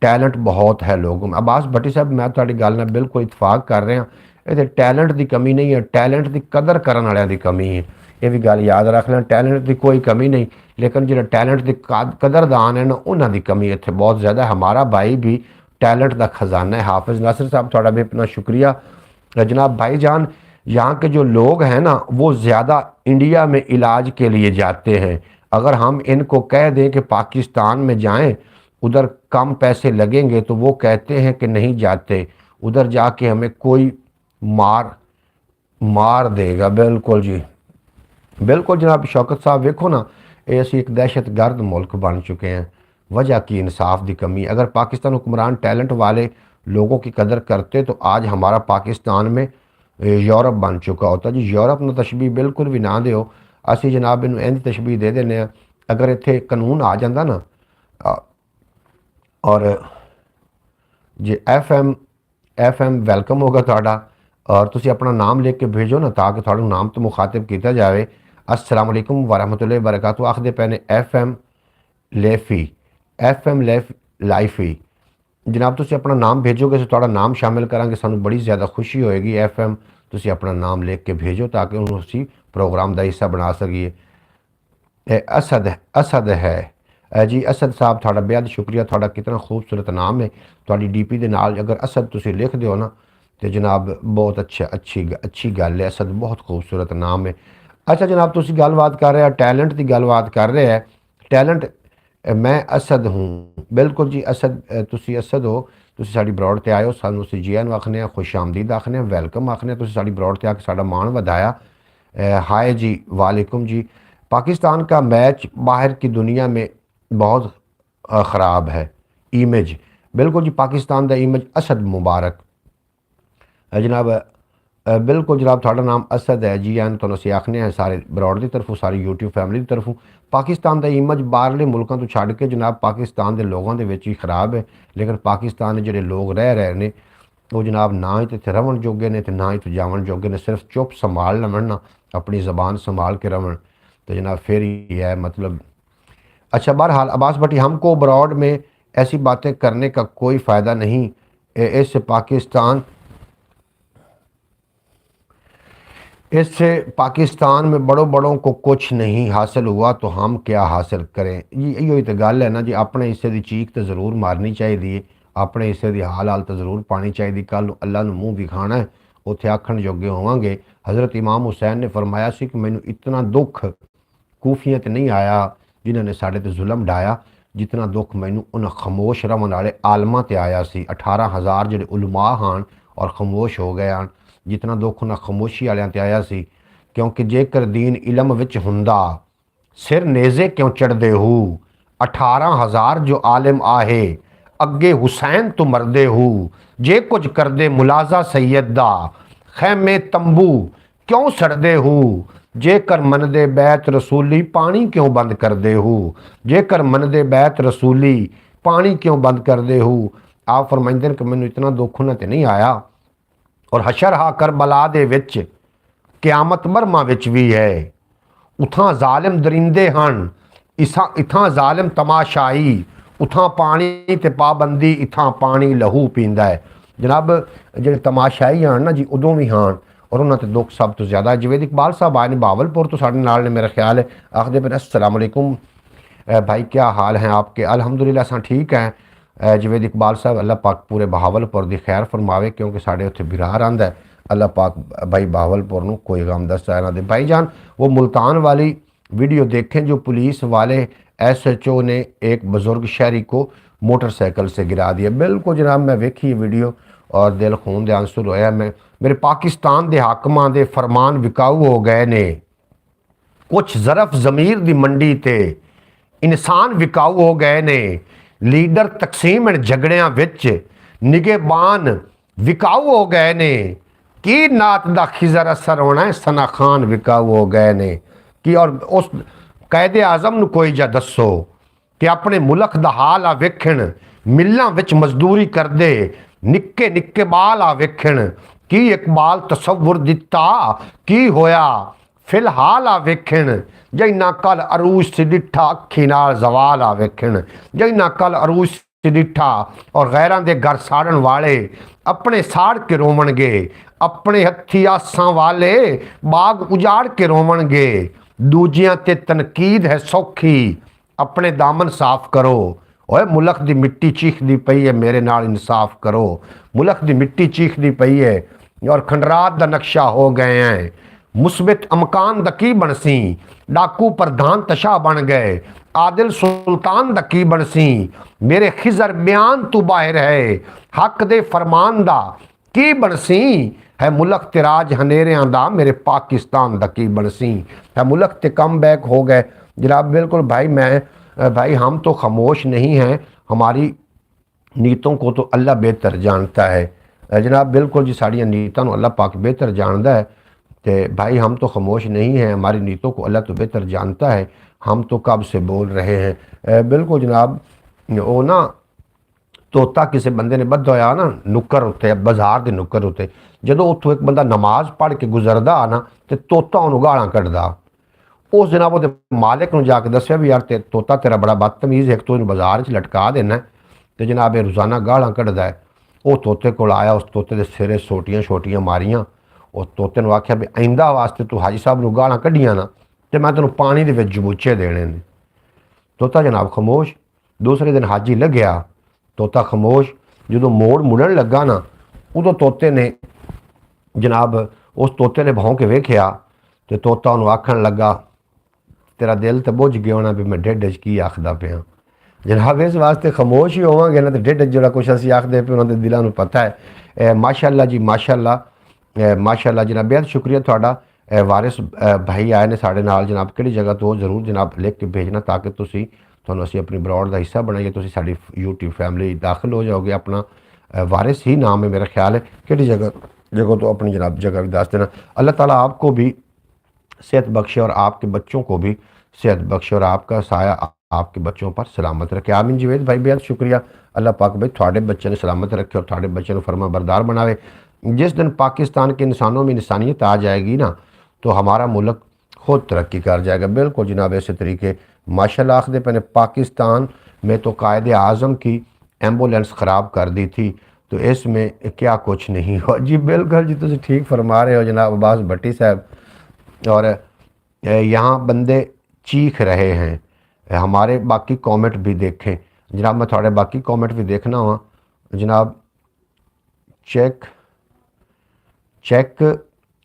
टैलेंट बहुत है लोगों में। अब्बास भट्टी साहब मैं तुहाडी गल नाल बिल्कुल इतफाक कर रहा। ये टैलेंट की कमी नहीं है, टैलेंट की कदर करने वालियां की कमी है। ये भी गल याद रख लें, टैलेंट की कोई कमी नहीं, लेकिन जो टैलेंट की कदरदान है ना उन्हां दी कमी इत्थे बहुत ज़्यादा। हमारा भाई भी टैलेंट का खजाना है। हाफिज़ नासिर साहब थोड़ा भी अपना शुक्रिया जनाब भाईजान। यहाँ के जो लोग हैं ना वो ज़्यादा इंडिया में इलाज के लिए जाते हैं। अगर हम इनको कह दें कि पाकिस्तान में जाएँ, उधर कम पैसे लगेंगे, तो वो कहते हैं कि नहीं जाते, उधर जाके हमें कोई मार देगा। बिल्कुल जी, बिल्कुल जनाब शौकत साहब वेखो ना, ये असी एक दहशत गर्द मुल्क बन चुके हैं। वजह की इंसाफ की कमी। अगर पाकिस्तान हुक्मरान टैलेंट वाले लोगों की कदर करते तो आज हमारा पाकिस्तान में यूरोप बन चुका होता जी। यूरोप ने तशबीह बिल्कुल भी ना दो, असी जनाब इन इंज तशबीह दे देने। अगर इत्थे कानून आ जाता ना और जी एफ एम वैलकम होगा थोड़ा, और तुसी अपना नाम लिख के भेजो ना ताकि थोड़ा नाम तो मुखातिब किया जाए। अस्सलाम वालेकुम वरहमतुल्लाहि वबरकातुहू आखदे पैने एफ एम लाइफी जनाब तुसी अपना नाम भेजोगे तो थोड़ा नाम शामिल करांगे, सानू बड़ी ज़्यादा खुशी होएगी। एफ तुसी अपना नाम लिख के भेजो ताकि उन्होंने उसी प्रोग्राम का हिस्सा बना सकीए। असद है जी। असद साहब थोड़ा बेहद शुक्रिया, थोड़ा कितना खूबसूरत नाम है। थोड़ी डीपी के नाल अगर असद तुसी लिख दो ना तो जनाब बहुत अच्छी गल है। असद बहुत खूबसूरत नाम है। अच्छा जनाब तुसी गलबात कर रहे हैं, टैलेंट की गलबात कर रहे हैं। टैलेंट मैं असद हूँ। बिल्कुल जी असद, तुसी असद हो, तुसी साडी ब्रॉड ते आए हो, सानू असीं जी आखने आखने, खुश आमदीद आखने, वैलकम आखने। तुसी साडी ब्रॉड ते आके साडा मान वधाया। हाय जी, वालेकुम जी। पाकिस्तान का मैच बाहर की दुनिया में बहुत ख़राब है इमेज। बिल्कुल जी पाकिस्तान का इमेज असद मुबारक जनाब बिल्कुल जनाब थोड़ा नाम असद है जी एन तो असी आखने हैं सारे ब्रॉड की तरफों सारी यूट्यूब फैमिली की तरफों पाकिस्तान का इमेज बाहरले मुल्कों तो छड़ के जनाब पाकिस्तान के लोगों के ही खराब है लेकिन पाकिस्तान के जोड़े लोग रह रहे हैं वो जनाब ना ही तो इतने रहन जोगे ने ना ही तो जावन जोगे ने सिर्फ चुप संभाल लवन ना अपनी ज़बान संभाल के रहन तो जनाब फिर ही है मतलब। अच्छा बहरहाल अब्बास भट्टी हमको ब्रॉड में ऐसी बातें करने का कोई फ़ायदा नहीं इससे पाकिस्तान में बड़ों बड़ों को कुछ नहीं हासिल हुआ तो हम क्या हासिल करें ये तो गल है ना जी अपने हिस्से की चीख तो ज़रूर मारनी चाहिए अपने हिस्से की हाल हाल तो ज़रूर पानी चाहिए कल अल्लाह ने मुँह विखाना है उत्थे आखण जोगे होवांगे। हज़रत इमाम हुसैन ने फरमाया सी कि मैनू इतना दुख कूफियाँ तो नहीं आया जिन्होंने साढ़े ते जुल्म ढाया जितना दुख मैनू उन्हें खामोश रहने वाले आलमा ते आया सी 18,000 जोड़े उलमा हैं और खामोश हो गए हैं जितना दुख उन्हें खामोशी वालियां ते आया सी क्योंकि जेकर दीन इलम विच हुंदा सिर नेज़े क्यों चढ़दे हो 18,000 जो आलिम आहे अगे हुसैन तो मरदे हो जे कुछ करदे मुलाजा सैयद दा खैमे तंबू क्यों सड़दे हो जेकर मनदे बैत रसूली पानी क्यों बंद करदे हो जेकर मनदे बैत रसूली पानी क्यों बंद करदे हो। आप फरमाइंदे कि मैनू इतना दुख उन्हें ते नहीं आया और हशर हा करबला दे विच क्यामत मरमा विच भी है उथां जालिम दरिंदे हन इथां जालिम तमाशाई उथां पानी ते पाबंदी इथां पानी लहू पींदा है। जनाब जो तमाशाई हैं ना जी उदों भी हैं और उन्होंने दुख सब तो ज़्यादा जवेद इकबाल साहब आए ने बहावलपुर तो साढ़े नाल ने मेरा ख्याल है आखदे पे अस्सलाम वालेकुम भाई क्या हाल हैं आपके अल्हम्दुलिल्लाह असां ठीक हैं जवेद इकबाल साहब अल्लाह पाक पूरे बहावलपुर की खैर फरमावे क्योंकि साढ़े उत्थे बिरार आंदा है अल्लाह पाक भाई बहावलपुर नूं कोई गम दस्ता इन्हां दे भाई जान वो मुल्तान वाली वीडियो देखें जो पुलिस वाले SHO ने एक बुज़ुर्ग शहरी को मोटरसाइकिल से गिरा दिया। बिल्कुल जनाब मैं वेखी ये वीडियो और दिल खून दे आंसू रोया मैं मेरे पाकिस्तान के हाकमां दे फरमान विकाऊ हो गए ने कुछ ज़रफ ज़मीर दी मंडी ते इंसान विकाऊ हो गए ने लीडर तकसीम एंड झगड़ियां विच निगेबान विकाऊ हो गए ने की नात दा खिजर असर होना है सना खान विकाऊ हो गए ने कि और उस कैदे आज़म नूं कोई जा दसो कि अपने मुल्क दा हाल आ वेखण मिल्लां विच मजदूरी करदे निक्के निक्के बाल आ वेखण की इकबाल तसव्वुर दिता की होया फिलहाल आ वेखण जिन्ना कल अरूज से डिठा अखी नाल जवाल आ वेखण जिन्ना कल अरूज से डिठा और गैरां दे घर साड़न वाले अपने साड़ के रोवणगे अपने हथी आसां वाले बाग उजाड़ के रोवणगे दूजियां ते तनकीद है सौखी अपने दामन साफ करो ओए मुल्क दी मिट्टी चीखदी पई है मेरे नाल इंसाफ करो मुल्क दी मिट्टी चीखदी पई है और खंडरात दा नक्शा हो गए हैं मुस्बित अमकान दकी बनसी डाकू प्रधान तशा बन गए आदिल सुल्तान दकी बनसी मेरे खिजर बयान तू बाहर है हक दे फरमान दा की बनसी है मुल्क तिराज हनेरियां दा मेरे पाकिस्तान दा की बनसी है मुल्क ते कम बैक हो गए। जनाब बिल्कुल भाई मैं भाई हम तो खामोश नहीं हैं हमारी नीतों को तो अल्लाह बेहतर जानता है जनाब बिल्कुल जी साड़ियाँ नीतां अल्लाह पाक बेहतर जानता है तो भाई हम तो खामोश नहीं हैं हमारी नीतों को अल्लाह तो बेहतर जानता है हम तो कब से बोल रहे हैं। बिल्कुल जनाब वो ना तोता किसी बंदे ने बद्धा होया ना नुक्कर उत्ते बाजार के नुक्कर उत्ते जो उत्थों एक बंदा नमाज पढ़ के गुजरदा ना तो तोता उन्होंने गालां कढ़दा उस जनाब वो मालिक ने जाके दसिया भी यार तोता तेरा बड़ा बदतमीज़ है एक तो बाजार च लटका देना तो जनाब ये रोज़ाना गालां कढ़दा है। वो तोते को आया उस तोते के सिरे सोटियां छोटियां मारियां उस तोते ने आख्या भी आइंदा वास्ते तू हाजी साहब नूं गालां कढ़ियां ना तो मैं तेनों पानी दे विच जबूचे देने ने। तोता जनाब खामोश दूसरे दिन हाजी लग्या तोता खामोश जो मोड़ मुड़न लगा ना उदों तोते ने जनाब उस तोते ने भौं के वेख्या तो तोता उन्होंने आखन लगा तेरा दिल तो बुझ गया होना भी मैं ढिड च की आखदा पिया जनाब इस वास्ते खामोश ही होवांगे ना तो ढिड जो कुछ असीं आखदे पे उन्होंने दिलों नूं पता है। माशाअल्लाह जी माशाअल्लाह माशाअल्लाह जनाब बेहद शुक्रिया थोड़ा वारिस भाई आए ने साढ़े नाल जनाब किहड़ी जगह तो ज़रूर जनाब लिख के भेजना ताकि तुसीं ਤੁਹਾਨੂੰ ਅਸੀਂ ਆਪਣੀ ਬਰੌਡ ਦਾ ਹਿੱਸਾ ਬਣਾਈਏ, ਤੁਸੀਂ ਸਾਡੀ YouTube ਫੈਮਿਲੀ ਦਾਖਲ ਹੋ ਜਾਓਗੇ। ਆਪਣਾ वारिस ही नाम है मेरा ख्याल है, कि जगह तो अपनी जनाब जगह भी दस देना। अल्लाह ताला आपको भी सेहत बख्शे और आपके बच्चों को भी सेहत बख्शे और आपका साया आपके बच्चों पर सलामत रखे। आमीन। जवेद भाई बेहद शुक्रिया। अल्लाह पाक भाई थोड़े बच्चे ने सलामत रखे और थोड़े बच्चे ने फरमा बरदार बनावे। जिस दिन पाकिस्तान के इंसानों में इंसानियत आ जाएगी ना, तो हमारा मुल्क खुद तरक्की कर जाएगा। बिल्कुल जनाब ऐसे तरीके माशाल्लाह आखदे पे ने पाकिस्तान में तो कायदे आज़म की एम्बुलेंस ख़राब कर दी थी, तो इसमें क्या कुछ नहीं हो। जी बिल्कुल जी, तुम ठीक फरमा रहे हो जनाब अब्बास भट्टी साहब। और यहाँ बंदे चीख रहे हैं। हमारे बाकी कमेंट भी देखें जनाब, मैं थोड़े बाकी कमेंट भी देखना हुआ जनाब। चेक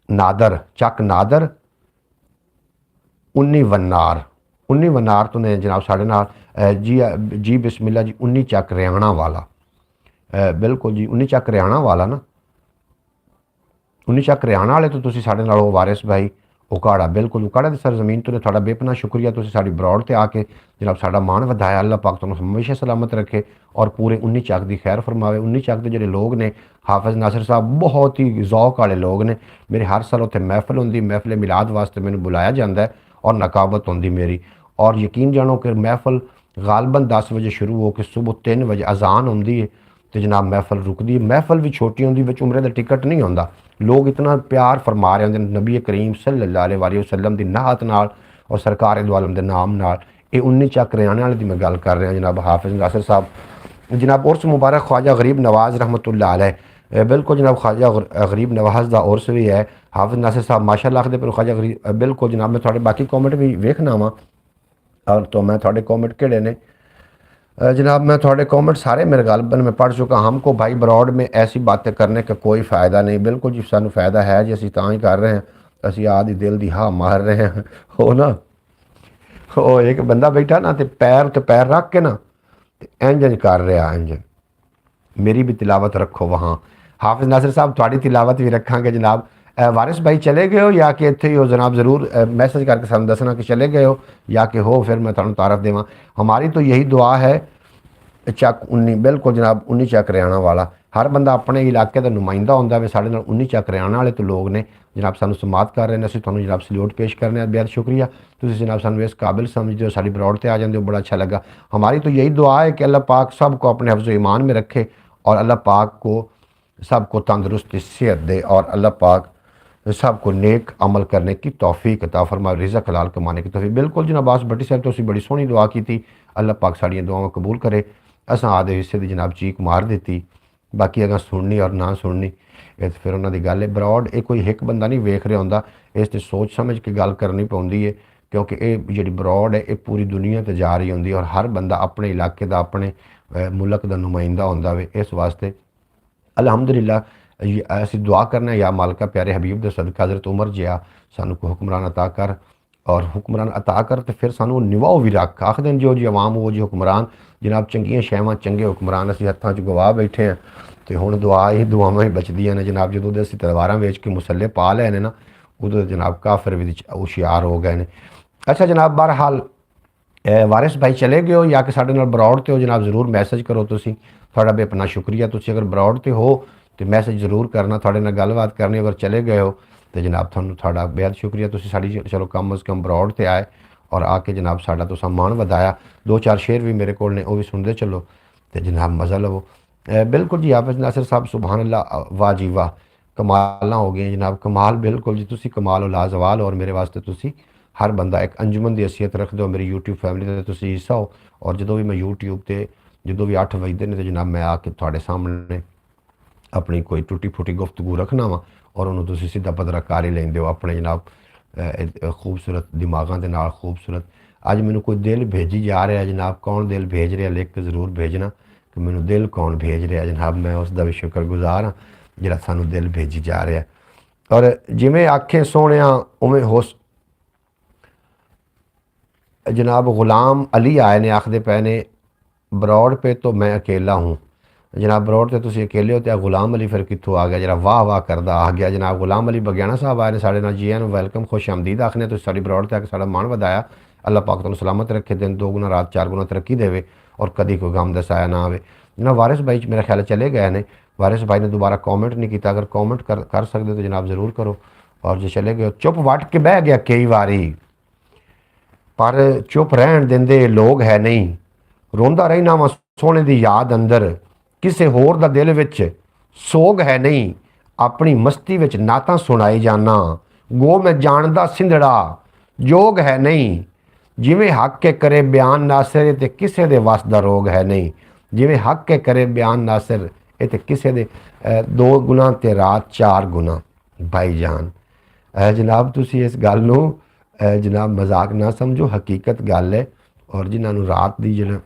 नादर चक नादर उन्नी वनार तो ने जनाब साढ़े नाल जी बिस्मिल्ला जी 19 चक रियाणा वाला। बिल्कुल जी 19 चक रियाणा वाला ना, 19 चक रियाणा वाले तो तुसी साढ़े नाल वारिस भाई उकाड़ा। बिल्कुल उकाड़ा सर जमीन तो ने थोड़ा बेपना शुक्रिया। तुसी साड़ी ब्रॉड ते आके जनाब साड़ा मान वधाया। अल्लाह पाक तुहानू हमेशा सलामत रखे और पूरे 19 चक की खैर फरमावे। 19 चक के जो लोग ने हाफिज नासिर साहब बहुत ही जौक वाले लोग ने। मेरे हर साल उत्थे महफिल होंदी, महफिल मिलाद वास्ते मैंने बुलाया जाता है और नकाबत होंदी मेरी। और यकीन जानो कि महफिल गालबन 10 बजे शुरू हो के सुबह 3 बजे अजान होंदी है, तो जनाब महफिल रुकती है। महफिल भी छोटी होंदी, विच उम्रे का टिकट नहीं होंदा। लोग इतना प्यार फरमा रहे होंदे नबी करीम सल्लल्लाहु अलैहि वसल्लम की नाहत नाल और सरकार दो आलम के नाम नाल। ये 19 चक रियाणे वाले की मैं गल कर रहा जनाब हाफिज नासिर साहब। जनाब उर्स मुबारक ख्वाजा गरीब नवाज रहमतुल्लाह अलैह। बिल्कुल जनाब ख्वाजा गरीब नवाज का उर्स भी है। हाफिज नासिर साहब माशाअल्लाह आखदे पर ख्वाजा गरीब। बिल्कुल जनाब मैं थोड़े बाकी कॉमेंट भी वेखना वा, और तो मैं थोड़े कॉमेंट केड़े ने जनाब, मैं थोड़े कमेंट सारे मेरे गालबन में पढ़ चुका। हमको भाई ब्रॉड में ऐसी बातें करने का कोई फ़ायदा नहीं। बिल्कुल जी सानू फ़ायदा है जी, असी तां ही कर रहे हैं। असी आदि दिल दी हाँ मार रहे हैं हो ना। हो एक बंदा बैठा ना, तो पैर रख के ना इंज कर रहा इंज। मेरी भी तिलावत रखो वहाँ। हाफिज नासिर साहब थोड़ी तिलावत भी रखांगे जनाब। वारिस भाई चले गए हो या कि इत्थे ही हो जनाब, ज़रूर मैसेज करके सानू दसना कि चले गए हो या कि हो, फिर मैं तुहानू तारफ देवां। हमारी तो यही दुआ है। चक 19 बिल्कुल जनाब 19 चक रियाणा वाला। हर बंदा अपने इलाके का नुमाइंदा होंदा वे। साढ़े नाल 19 चक रियाणा वाले तो लोग ने जनाब सानू समात कर रहे हैं। असीं तुहानू जनाब सल्यूट पेश करने बेहद शुक्रिया। तुसीं जनाब सानू इस काबिल समझते हो, साडी ब्रॉड ते आ जाते हो, बड़ा अच्छा लगा। हमारी तो यही दुआ है कि अल्लाह पाक सबको अपने हफ्ज़ ईमान में रखे और अल्लाह पाक को सबको तंदुरुस्ती सेहत दे और अल्लाह पाक सबको नेक अमल करने की तौफीक अता फरमाए, रिज़्क़ हलाल कमाने की तौफीक। बिल्कुल जनाब अब्बास भट्टी साहब तुसीं बड़ी सोहनी दुआ की थी। अल्लाह पाक साड़ियाँ दुआवां कबूल करे। असां आदे हिस्से की जनाब चीक मार दी। बाकी अगर सुननी और ना सुननी ये तो फिर उन्होंने गल है। ब्रॉड ये कोई एक बंदा नहीं वेख रहा होंदा, इस ते सोच समझ के गल करनी पौंदी है, क्योंकि ये जी ब्रॉड है ये पूरी दुनिया ते जा रही होंदी और हर बंदा अपने इलाके का अपने मुल्क का नुमाइंदा होंदा वे। इस वास्ते अलहमदुलिल्लाह असीं दुआ करना या मालका प्यारे हबीब दे सदका हज़रत उमर जिया सानू को हुक्मरान अता कर और हुक्मरान अता कर, तो फिर सानू निभाओ भी रख। आखदे जो जी अवाम वो जी हुक्मरान। जनाब चंगियां शैवां चंगे हुक्मरान असीं हत्थां च गवा बैठे हैं, तो हुण दुआ ही दुआवां ही बचदियां ने जनाब। जो असीं तलवारां वेच के मुसल्ले पा लए ने ना, उदों जनाब काफिर भी होशियार हो गए ने। अच्छा जनाब बहरहाल वारिस भाई चले गए हो या कि साढ़े नाल ब्रॉड ते हो जनाब, ज़रूर मैसेज करो। तुसीं थोड़ा बेपना शुक्रिया। तुसीं अगर ब्रॉड ते हो तो मैसेज ज़रूर करना, थोड़े नाल गलबात करनी। अगर चले गए हो तो जनाब तुहानू थोड़ा बेहद शुक्रिया। तुसीं साडी चलो कम अज़ कम ब्रॉड ते आए और आके जनाब साडा तुसां मान वधाया। 2-4 शेर भी मेरे कोल ने, वो भी सुनते चलो तो जनाब मज़ा लवो। बिल्कुल जी हाफिज नासिर साहब सुबहान अल्लाह, वाह जी वाह, कमालां हो गई जनाब, कमाल। बिल्कुल जी तुसीं कमाल हो, लाजवाल। और मेरे वास्ते तुसीं हर बंदा एक अंजुमन की हैसियत रखते हो। मेरी यूट्यूब फैमिली का तुसीं हिस्सा हो और जो भी मैं यूट्यूब पर जो भी 8 बजते हैं तो जनाब मैं आके थोड़े सामने अपनी कोई टुटी फुटी गुफ्तगू रखना वा और उन्होंने तुसीं सीधा पदरा कर ही लेंदे हो अपने जनाब खूबसूरत दिमागां दे नाल। खूबसूरत अज मैनू कोई दिल भेजी जा रहा है जनाब, कौन दिल भेज रहा लिख के ज़रूर भेजना कि मैनू दिल कौन भेज रहा जनाब। मैं उसका भी शुक्रगुजार हाँ जिहड़ा सानू दिल भेजी जा रहा। और जिमें आखें सोहणिया उवें हो जनाब। गुलाम अली आए ने आखदे पे ने ब्रॉड पे तो मैं अकेला हूँ जनाब। ब्रॉड ते तुसीं अकेले हो तो गुलाम अली फिर कित्थों आ गया जरा वाह वाह करदा आ गया जनाब। गुलाम अली बगियाना साहब आए ने साढ़े नाल, जी एन वेलकम खुश आमदीद आखने। तुसीं साडी ब्रॉड ते आके साडा मान वधाया। अल्लाह पाक तुहानू सलामत रखे, दिन 2 गुना रात 4 गुना तरक्की देवे और कभी कोई गम दा साया ना आवे। जनाब वारिस भाई मेरा ख्याल चले गए ने, वारिस भाई ने दोबारा कॉमेंट नहीं किया। अगर कॉमेंट कर सकते तो जनाब ज़रूर करो। और जो चले गए चुप वट के बह गया कई वारी, पर चुप रहन देंदे लोग है नहीं। रोंदा रहना वा सोने दी याद अंदर, किसे होर दा दिल विच सोग है नहीं। अपनी मस्ती विच नातां सुनाई जाना, गो मैं जानदा सिंधड़ा जोग है नहीं। जिवें हक के करे बयान नासिर, ते किसे दे वस दा रोग है नहीं। जिवें हक के करे बयान नासिर, ये तो किसे दे 2 गुना ते रात 4 गुना। भाईजान जनाब तुसी इस गल नूं जनाब मजाक ना समझो, हकीकत गल है। और जिन्होंने रात की जो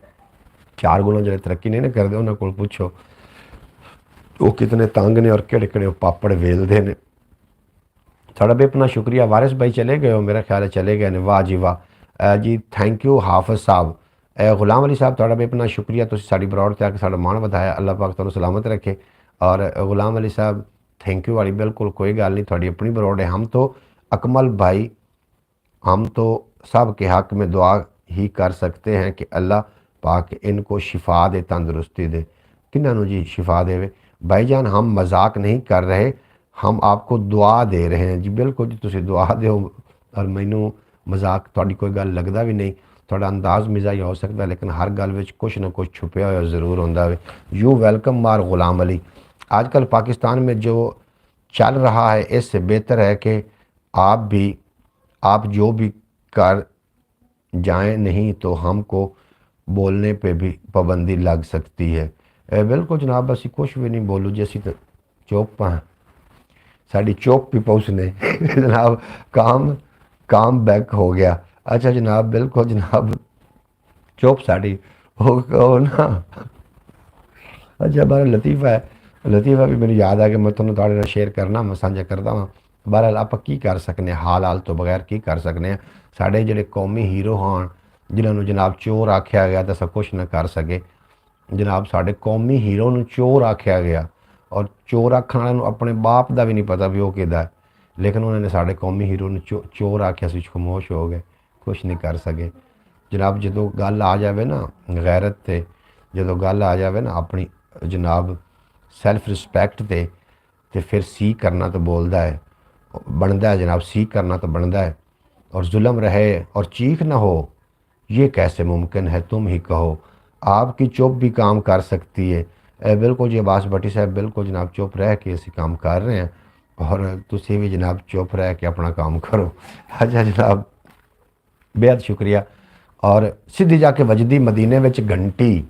4 गुना जो तरक्की नहीं ना करते, उन्होंने को पुछो वो कितने तंग ने और किहड़े किहड़े पापड़ वेलते हैं। थोड़ा बेपना शुक्रिया। वारिस भाई चले गए हो, मेरा ख्याल है चले गए ने। वाह जी वाह जी, थैंक यू हाफिज साहब। गुलाम अली साहब थोड़ा बेपना शुक्रिया, तुसीं साडी ब्रॉड ते आके साडा मान वधाया। अल्लाह पाक तुहानू सलामत रखे। और गुलाम अली साहब थैंक यू वाली बिल्कुल कोई गल नहीं, थोड़ी अपनी ब्रॉड है। हम तो अकमल भाई, हम तो सब के हक़ में दुआ ही कर सकते हैं कि अल्लाह पाक इनको शिफा दे, तंदुरुस्ती दे। किन्हों जी शिफा देवे। भाईजान हम मजाक नहीं कर रहे, हम आपको दुआ दे रहे हैं जी। बिल्कुल जी तुसी दुआ दो। और मैनू मजाक थोड़ी कोई गल लगता भी नहीं, थोड़ा अंदाज मिजाज हो सकता है, लेकिन हर गल में कुछ ना कुछ छुपया हुआ जरूर होंदा है। यू वेलकम मार गुलाम अली। आजकल पाकिस्तान में जो चल रहा है, इससे बेहतर है कि आप जो भी कर जाएं, नहीं तो हमको बोलने पे भी पाबंदी लग सकती है। बिल्कुल जनाब, असी कुछ भी नहीं बोलू जी, असी तो चुप हाँ, साड़ी चुप भी पहुँच ने जनाब काम बैक हो गया। अच्छा जनाब बिल्कुल जनाब चुप साड़ी हो ना। अच्छा बार लतीफ़ा है, लतीफ़ा भी मेरी याद आ गया, मैं तुम्हें थोड़े नाल शेयर करना, मैं साझा करता हाँ। बहरहाल आप की कर सकने, हाल तो बगैर की कर सकने। साढ़े जोड़े कौमी हीरो हाँ, जिन्होंने जनाब चोर आख्या गया तो सब कुछ न कर सके। जनाब साढ़े कौमी हीरो नूं चोर आख्या गया, और चोर आखण वाले नूं अपने बाप का भी नहीं पता भी वो किहदा है, लेकिन उन्होंने साढ़े कौमी हीरो नूं चोर आख्या सी, खामोश हो गए, कुछ नहीं कर सके। जनाब जो गल आ जाए ना गैरत ते, जो गल आ जाए ना अपनी जनाब सैल्फ रिस्पैक्ट ते फिर सी करना तो बोलता है, बनता है जनाब, सी करना तो बनता है। और जुल्म रहे और चीख ना हो, ये कैसे मुमकिन है, तुम ही कहो। आपकी चुप भी काम कर सकती है। बिल्कुल जी अब्बास भट्टी साहब, बिल्कुल जनाब चुप रह के असी काम कर रहे हैं, और तुसी भी जनाब चुप रह के अपना काम करो। अच्छा जनाब बेहद शुक्रिया। और सीधी जाके वजदी मदीने विच घंटी,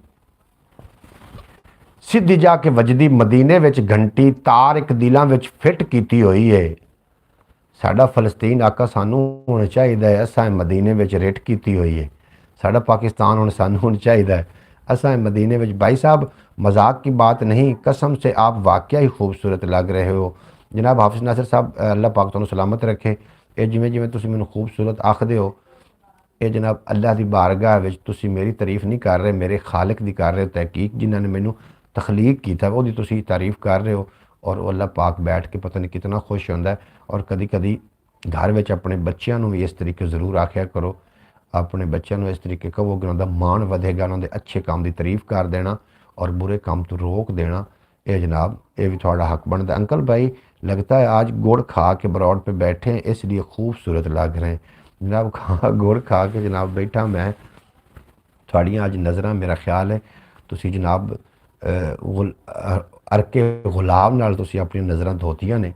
सीधी जाके वजदी मदीने विच घंटी, तार एक दिलों विच फिट की हुई है। साडा फलस्तीन आका सानू होना चाहिए, असा मदीने विच रिट की हुई है। साडा पाकिस्तान हुण सानू होना चाहिए, असा मदीने विच। भाई साहब मजाक की बात नहीं, कसम से आप वाकया ही खूबसूरत लग रहे हो। जनाब हाफिज नासिर साहब अल्लाह पाक तुहानू सलामत रखे। ये जिमें जिमें तुसीं मैनू खूबसूरत आखदे हो, ये जनाब अल्लाह की बारगाह विच तुसीं मेरी तारीफ नहीं कर रहे, मेरे खालिक की कर रहे हो तहकीक, जिन्होंने मैनू तखलीक किया वो तुसीं तारीफ कर रहे हो। और वो अल्लाह पाक बैठ के पता नहीं कितना खुश होंदा है। और कदी कदी घर में अपने बच्चों को भी इस तरीके जरूर आख्या करो, अपने बच्चों को इस तरीके कहोगे, उन्होंने मान वधेगा, उन्होंने अच्छे काम की तारीफ कर देना और बुरे काम तो रोक देना। ये जनाब ये भी थोड़ा हक बनता। अंकल भाई लगता है आज गुड़ खा के ब्रॉड पे बैठे हैं, इसलिए खूबसूरत लग रहे हैं। जनाब गुड़ खा के जनाब बैठा मैं, थोड़ियाँ अज नज़र मेरा ख्याल है तुसी जनाब अरके गुलाब नाल तुसी अपनी नज़र धोतियाँ ने,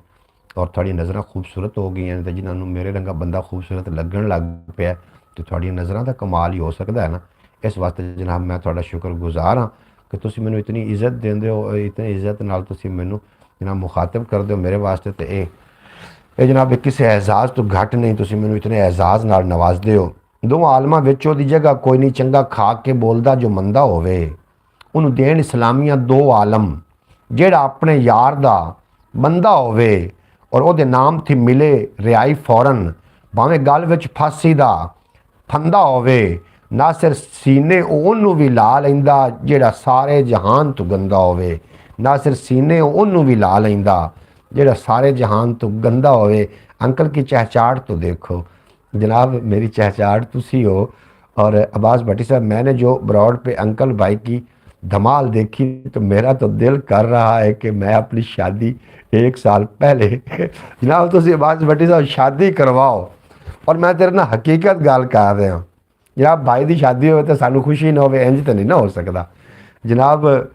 और थोड़ी नज़र खूबसूरत हो गई हैं। तो जिन्होंने मेरे रंगा बंदा खूबसूरत लगन लग पाया, तो थोड़ी नज़र का कमाल ही हो सकता है ना। इस वास्ते जनाब मैं थोड़ा शुक्रगुजार हाँ कि तुसी मैनू इतनी इज्जत देंदे हो, इतनी इज्जत नाल तुसी मैनू जनाब मुखातिब करदे हो। मेरे वास्ते तो ये जनाब किसी एजाज़ तो घट नहीं, तुसी मैनू इतने एजाज़ नाल नवाजदे हो। दो आलमां विच ओहदी जगह कोई नहीं, चंगा खा के बोलदा जो मंदा होवे, उन्होंने देन इस्लामियाँ 2 आलम, जेड़ा अपने यार दा बंदा होवे और ओहदे नाम थी मिले रिहाई फौरन, भावें गल विच फांसी दा फंदा होवे, ना सिर सीने ओनू भी ला लैंदा जेड़ा सारे जहान तो गंदा होवे, ना सिर सीने ओनू भी ला लैंदा जेड़ा सारे जहान तो गंदा होवे। अंकल की चहचाहट तो देखो, जनाब मेरी चहचाहट तुसी हो। और अब्बास भट्टी साहब, मैंने जो ब्रॉड पे अंकल भाई की धमाल देखी तो मेरा तो दिल कर रहा है कि मैं अपनी शादी 1 साल पहले जनाब तुसी अब्बास भट्टी साहब शादी करवाओ। और मैं तेरे ना हकीकत गल कर रहा जनाब, भाई की शादी हो तो सानू खुशी ना हो, इंज तो नहीं ना हो सकता जनाब।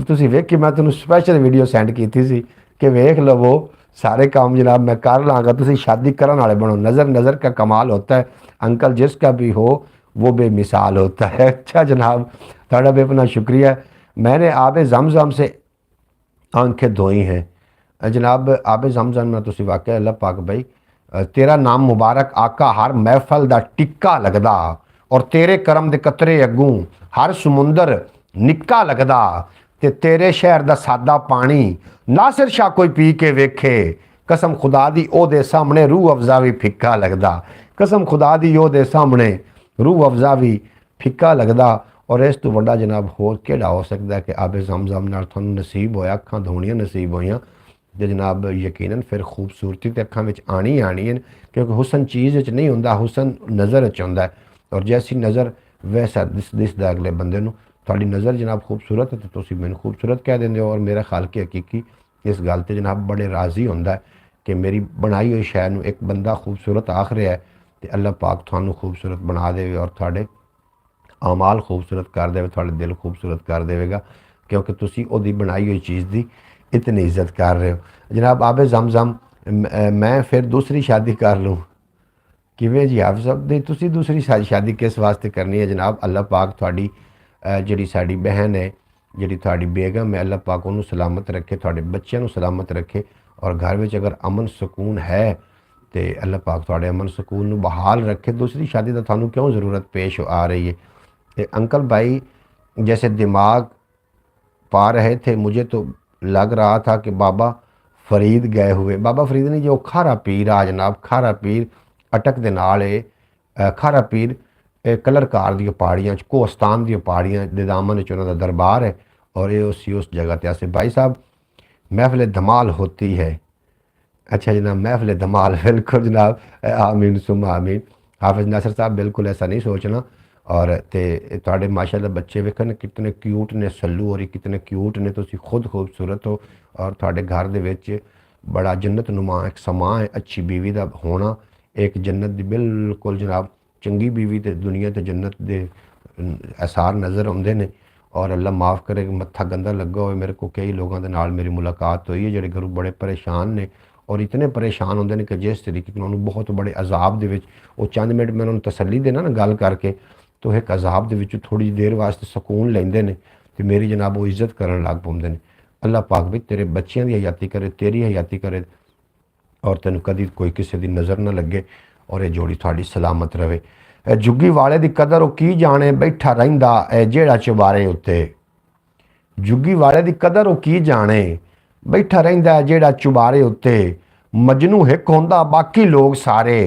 ਤੁਸੀਂ ਵੇਖੀ मैं तेन स्पैशल वीडियो सेंड की थी कि वेख लवो सारे काम जनाब मैं कर लाँगा, तुम शादी करने वाले बनो। नज़र नज़र का कमाल होता है अंकल, जिसका भी हो वो बेमिसाल होता है। अच्छा जनाब, थोड़ा भी अपना शुक्रिया। मैंने आब जमजम से आंखें धोई हैं जनाब। आब जमजम में तुसी वाकई अल्लाह पाक भाई तेरा नाम मुबारक आका हर महफल दा टिक्का लगदा, और तेरे करम दे कतरे अगू हर समुंदर निक्का लगदा, ते तेरे शहर दा सादा पानी नासिर शाह कोई पी के वेखे, कसम खुदा दी ओ दे सामने रूह अफजा भी फिक्का लगदा, कसम खुदा दी ओ दे सामने रूह अफजा भी फिक्का लगदा। और इस तो वड्डा जनाब होर केड़ा हो सकता है कि आबे जमजम नाल तुहानू नसीब होया, अखां धोणियां नसीब होइयां ते जनाब यकीनन फिर खूबसूरती तो अखां विच आनी आनी है, क्योंकि हुसन चीज़ विच नहीं हुंदा, हुसन नज़र च हुंदा है। और जैसी नज़र वैसा दिसदा अगले बंदे नू। तुहाडी नज़र जनाब खूबसूरत है तो तुसीं मैनू खूबसूरत कह देंदे हो, और मेरा खालक हकीकी इस गल ते जनाब बड़े राज़ी हुंदा है कि मेरी बनाई हुई शै नू एक बंदा खूबसूरत आख रहा है, तो अल्लाह पाक तुहानू खूबसूरत बना देवे और तुहाडे आमाल खूबसूरत कर देवे, तुहाडे दिल खूबसूरत कर देवेगा, क्योंकि तुसी ओदी बनाई हुई चीज़ की इतनी इज्जत कर रहे हो। जनाब आबे जमजम मैं फिर दूसरी शादी कर लूँ किवें जी? आप सब नहीं, तुसी दूसरी शादी किस वास्ते करनी है जनाब? अल्लाह पाक तुहाडी जिहड़ी साडी बहन है, जिहड़ी तुहाडी बेगम है, अल्लाह पाक उन्होंने सलामत रखे, तुहाडे बच्चों सलामत रखे, और घर में अगर अमन सुकून है तो अल्लाह पाक तुहाडे अमन सुकून नू बहाल रखे। दूसरी शादी का थानू क्यों ज़रूरत पेश आ रही है? अंकल भाई जैसे दिमाग पा रहे थे, मुझे तो लग रहा था कि बाबा फरीद गए हुए। बाबा फरीद नहीं जो खारा पीर आ जनाब, खारा पीर अटक दे नाल खारा पीर कलरकार दी पहाड़ियाँ कोहस्तान दी पहाड़ियाँ दे दामन च उन्होंने दरबार है, और ये उस जगह ते आसे भाई साहब महफिल धमाल होती है। अच्छा जनाब, महफिल धमाल बिल्कुल जनाब, आमीन सुम आमीन। हाफिज नासिर साहब बिल्कुल ऐसा नहीं सोचना। और ते तुहाडे माशाअल्लाह बच्चे वेखन कितने क्यूट ने, सल्लू और कितने क्यूट ने, तुसी खुद खूबसूरत हो, और तुहाडे घर दे विच बड़ा जन्नत नुमा एक समा है। अच्छी बीवी का होना एक जन्नत दी बिल्कुल जनाब, चंगी बीवी तो दुनिया तो जन्नत दे आसार नज़र आउंदे ने। और अल्लाह माफ़ करे कि मत्था गंदा लगा हो। मेरे को कई लोगों के नाल मेरी मुलाकात हुई है जिहड़े घरों बड़े परेशान ने, और इतने परेशान होंदे ने कि जिस तरीके उन्होंने बहुत बड़े अजाब दे विच वो चंद मिनट मैं उन्होंने तसल्ली देना ना गल करके, तो एक अजाब दे विच थोड़ी देर वास्ते सुकून लेंदे ने, ते मेरी जनाब वो इज्जत करन लग पौंदे ने। अल्लाह पाक भी तेरे बच्चों की हयाती करे, तेरी हयाती करे, और तेन कदी कोई किसी की नज़र ना लगे, और ये जोड़ी थोड़ी सलामत रहे। जुगी वाले की कदर वो की जाने बैठा रहिंदा है जेड़ा चुबारे उत्ते। जुगी वाले की कदर वो की जाने बैठा रहिंदा है जेड़ा चुबारे उत्ते। मजनू हिक होंदा बाकी लोग सारे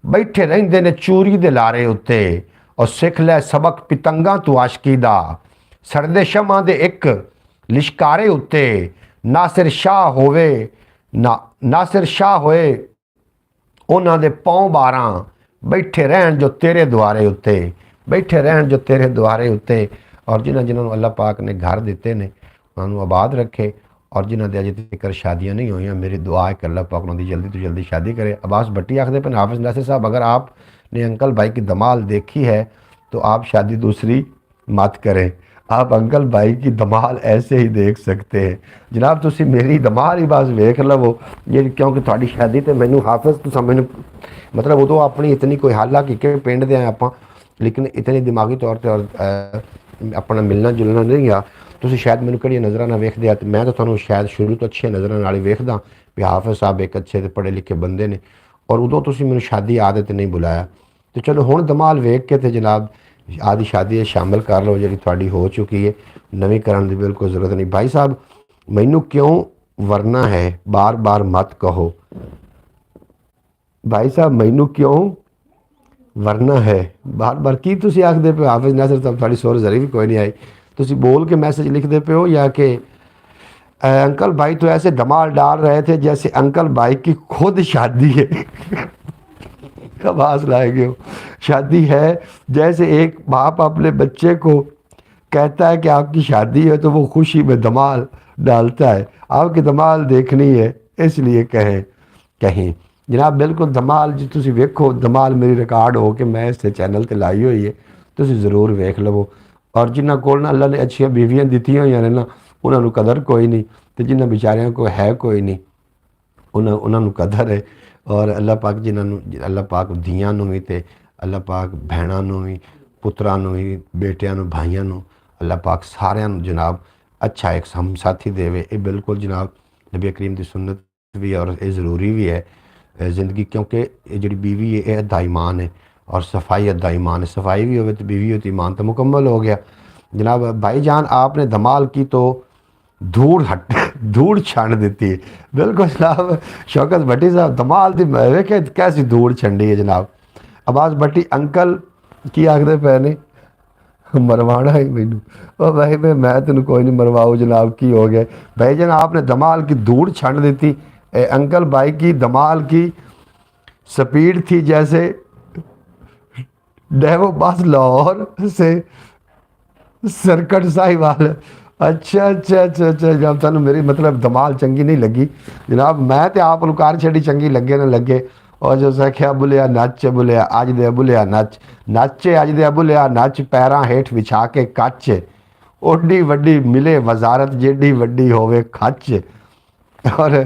बैठे रहिंदे ने चूरी दे लारे उत्ते। और सिख लै सबक पितंगा तू आशकी दा, सड़दे शमा दे एक लिशकारे उत्ते। नासिर शाह होवे नासिर शाह होए उन्हां दे पौं 12 बैठे रहन जो तेरे द्वारे उत्ते, बैठे रहन जो तेरे द्वारे उत्ते। और जिन्होंने अल्लाह पाक ने घर दिते ने उन्होंने आबाद रखे, और जिन्होंने अजे तक शादियाँ नहीं हुई, मेरी दुआ है कि अल्लाह पाक उन्होंने जल्दी तो जल्दी शादी करे। अब्बास भट्टी आखते पे हाफिज नासिर साहब, अगर आपने अंकल भाई की धमाल देखी है तो आप शादी दूसरी मत करें, आप अंकल भाई की धमाल ऐसे ही देख सकते हैं। जनाब तुसी मेरी धमाल ही बस वेख लवो, ये क्योंकि थोड़ी शादी तो मैनू हाफिज तो मैनू मतलब उदों अपनी इतनी कोई हालांकि कि पिंड दे आप, लेकिन इतनी दिमागी तौर पर अपना मिलना जुलना नहीं आ। तुसी शायद मैनू कड़ी नज़र ना वेखदे आ, मैं तो तुहानू शायद शुरू तो अच्छी नज़र नाल ही वेखदा भी हाफिज साहब एक अच्छे पढ़े लिखे बंदे ने, और उदों तुसी मैनू शादी आदत नहीं बुलाया। तो चलो हुण धमाल वेख के ते जनाब आदि शादी शामिल कर लो जी थोड़ी हो चुकी है, नवीं करने की बिल्कुल ज़रूरत नहीं। भाई साहब मैनू क्यों वरना है, बार बार मत कहो। भाई साहब मैनू क्यों वरना है, बार बार की तुसी आखदे पे? हाफिज नासिर साहब थोड़ी सुर जरी भी कोई नहीं आई, तुसी बोल के मैसेज लिखते पे हो या कि अंकल भाई तो ऐसे धमाल डाल रहे थे जैसे अंकल भाई की खुद शादी है। आवाज़ लाएंगे हो। शादी है जैसे एक बाप अपने बच्चे को कहता है कि आपकी शादी है तो वो खुशी में धमाल डालता है, आपकी धमाल देखनी है इसलिए कहें कहीं जनाब बिल्कुल धमाल जी तुसी वेखो, धमाल मेरी रिकॉर्ड हो के मैं इस चैनल ते लाई हुई है, तुसी ज़रूर वेख लवो। और जिन्हों को ना अल्लाह ने अच्छी बीवियां दी हुई ने ना उन्होंने कदर कोई नहीं, तो जिन्होंने बेचारियों को है कोई नहीं उन्होंने कदर है। और अल्लाह पाक जिन्होंने अल्लाह पाक धियां भी तो अल्लाह पाक भैनों भी पुत्रां भी बेटियां भाइयों अल्लाह पाक सारिਆਂ जनाब अच्छा एक हम साथी देवे। ये बिल्कुल जनाब नबी करीम की सुन्नत भी है और ये ज़रूरी भी है ज़िंदगी, क्योंकि ये जी बीवी है ये अद्धा ईमान है और सफाई अद्धा ईमान है। सफाई भी हो तो बीवी हो तो ईमान तो मुकम्मल हो गया। जनाब भाईजान आपने धमाल की तो धूड़ हट धूड़ छान देती है। बिल्कुल जनाब शौकत भट्टी साहब धमाल की वेखे कैसी धूड़ छंडी है जनाब। अब्बास भट्टी अंकल की आखते पे ने मरवाना ही मैनू, ओ भाई मैं तेन कोई नहीं मरवाऊ जनाब की हो गया। भाई जान आपने धमाल की धूड़ छान देती। अंकल भाई की धमाल की स्पीड थी जैसे डेवो बस लाहौर से सरकट साहिवाल। अच्छा अच्छा अच्छा अच्छा जनाब तुम मेरी मतलब धमाल चंगी नहीं लगी जनाब, मैं तो आप लुकार छड़ी चंगी लगे ना लगे। और जो सख्या बुलिया नच बुलिया अज दे बुलिया नच नच अज दे बुलिया नच पैरां हेठ विछा के कच ओडी वड्डी मिले वजारत जेडी वड्डी होवे खच। और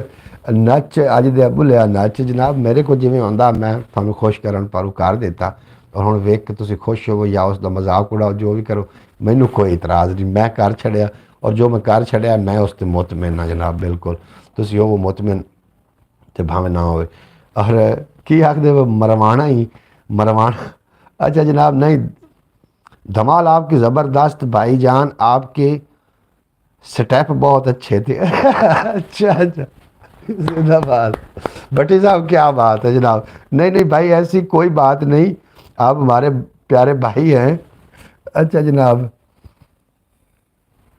नच अज दे बुलिया नच जनाब मेरे को जिमें आंदा मैं थानू खुश करन पर कर देता और हुण वेख के तुसीं खुश होवो या उसका मजाक उड़ाओ जो भी करो मैनू कोई इतराज़ नहीं, मैं कर छड़िया और जो मैं कर छड़िया मैं उस ते मुतमिन हाँ जनाब। बिल्कुल तुसीं होवो मुतमिन ते भावें ना होवे। और की आखदे मरवाना ही मरवाना। अच्छा जनाब नहीं धमाल आपकी ज़बरदस्त भाईजान, आपके स्टेप बहुत अच्छे थे। अच्छा अच्छा जिंदाबाद भट्टी साहब क्या बात है जनाब। नहीं नहीं भाई ऐसी कोई बात नहीं, आप हमारे प्यारे भाई हैं। अच्छा जनाब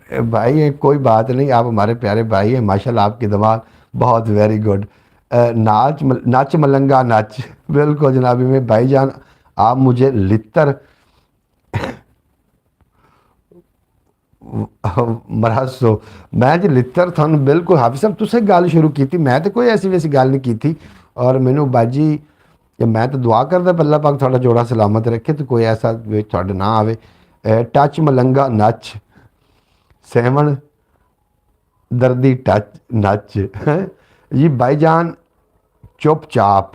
भाई हैं कोई बात नहीं, आप हमारे प्यारे भाई हैं माशाल्लाह। आपकी धमाल बहुत वेरी गुड। नाच मलंगा नाच बिल्कुल जनाब में भाईजान आप मुझे लितर मरहसो मैं जी लितर थानू बिल्कुल हाफिज साहब तुसें गल शुरू की थी, मैं तो कोई ऐसी वैसी गल नहीं की थी। और मैनू बाजी मैं तो दुआ करदा अल्लाह पाक थोड़ा जोड़ा सलामत रखे तो कोई ऐसा थोड़े ना आवे। टच मलंगा नच सैवन दर्दी टच नच जी भाईजान चुपचाप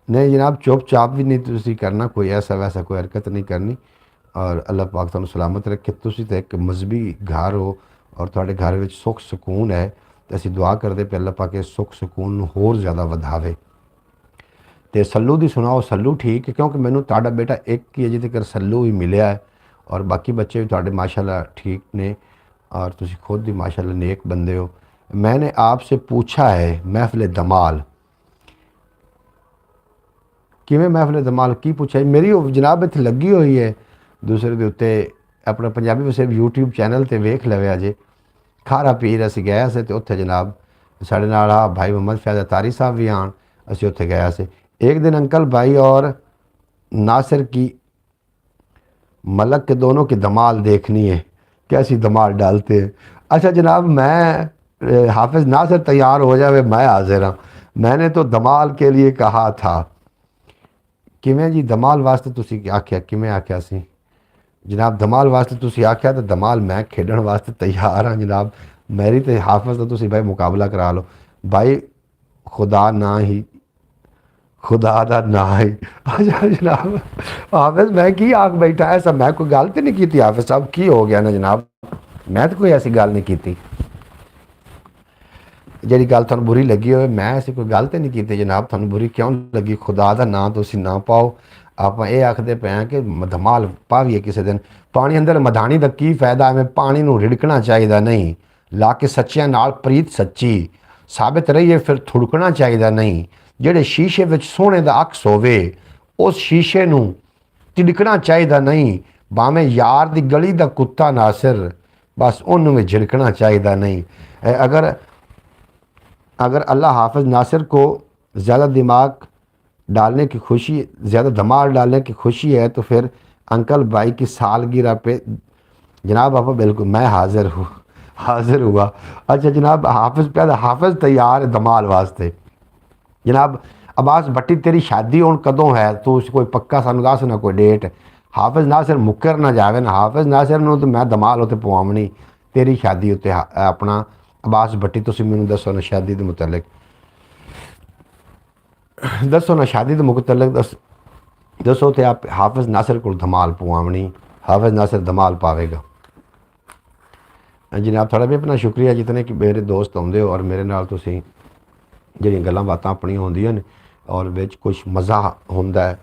नहीं जनाब चुपचाप भी नहीं तुसी करना, कोई ऐसा वैसा कोई हरकत नहीं करनी। और अल्लाह पाक तुहानू सलामत रखे। तुसी तो एक मजहबी घर हो और तुहाडे घर में सुख सुकून है तो असीं दुआ करते पे अल्लाह पाक इस सुख सुकून नू होर ज़्यादा वधावे। तो सल्लू दी सुनाओ सल्लू ठीक है क्योंकि मैनू तुहाडा बेटा एक ही अजे तक सल्लू ही मिलिया है और बाकी बच्चे भी तुहाडे माशाल्लाह ठीक ने और तुसी खुद ही माशाल्लाह नेक बंदे हो। मैंने आपसे पूछा है महफिल धमाल किवें महफिल धमाल की पूछा है मेरी जनाब इत्थे लगी हुई है दूसरे के उत्ते अपना पंजाबी वैसे यूट्यूब चैनल ते वेख लवे अजे खारा पीर असीं गए से तो उत्थे जनाब साढ़े नाल भाई मोहम्मद फैज़ अतारी साहब भी आन असीं उत्थे गए से। एक दिन अंकल भाई और नासिर की मलक के दोनों की धमाल देखनी है, कैसी धमाल डालते हैं। अच्छा जनाब मैं हाफिज़ नासिर तैयार हो जाए मैं हाजिर हाँ, मैंने तो धमाल के लिए कहा था। किवें जी धमाल वास्ते तुसी आख्या किवें आख्या सी जनाब धमाल वास्ते तुसी आख्या तो धमाल मैं खेडण वास्ते तैयार हाँ जनाब। मेरी तो हाफिज़ तो तुसी भाई मुकाबला करा लो भाई खुदा ना ही खुदा दा ना ही। अच्छा जनाब हाफिज़ मैं की आख बैठा ऐसा मैं कोई गल तो नहीं की थी हाफिज़ साहब की हो गया ना जनाब, मैं तो कोई ऐसी गल नहीं की थी जी गल थानू बुरी लगी हो। मैं ऐसी कोई गल तो नहीं की जनाब, थानू बुरी क्यों लगी। खुदा का ना तुसी ना पाओ आप ये आखते पे हैं कि धमाल पावीए किसी दिन पानी अंदर मधानी का की फायदा एवं पानी नू रिड़कना चाहिए नहीं ला के सच्चियां नाल प्रीत सच्ची साबित रहीए फिर थुड़कना चाहिए नहीं। जेड़े शीशे विच सोने का अक्स होवे उस शीशे नू तिड़कना चाहिए नहीं भावें यार दी गली का कुत्ता नासिर बस उन्होंने भी झिड़कना चाहिए नहीं। अगर अगर अल्लाह हाफिज़ नासिर को ज़्यादा दिमाग डालने की खुशी, ज़्यादा धमाल डालने की खुशी है तो फिर अंकल भाई की सालगिरह पे जनाब आप बिल्कुल मैं हाज़िर हूँ, हाज़िर हुआ। अच्छा जनाब हाफिज़ पैदा हाफिज़ तैयार है धमाल वास्ते। जनाब अब्बास भट्टी तेरी शादी हुण कदों है, तू कोई पक्का सानू दस ना कोई डेट। हाफिज़ नासिर मुकर ना जावे ना, हाफिज़ नासिर नूं तो मैं धमाल उत्ते पवावनी तेरी शादी उत्ते अपना अब्बास भट्टी तुसीं मैनूं दसो ना शादी दे मुतलक, दसो ना शादी दे मुतलक दसो तो आप हाफिज़ नासिर को धमाल पवावनी, हाफिज़ नासिर धमाल पावेगा। जनाब थोड़ा भी अपना शुक्रिया जितने कि मेरे दोस्त आउंदे हो और मेरे नाल तुसीं ਜਿਹੜੀਆਂ ਗੱਲਾਂ ਬਾਤਾਂ ਆਪਣੀਆਂ ਹੁੰਦੀਆਂ ਨੇ ਔਰ ਵਿੱਚ ਕੁਝ ਮਜ਼ਾ ਹੁੰਦਾ ਹੈ,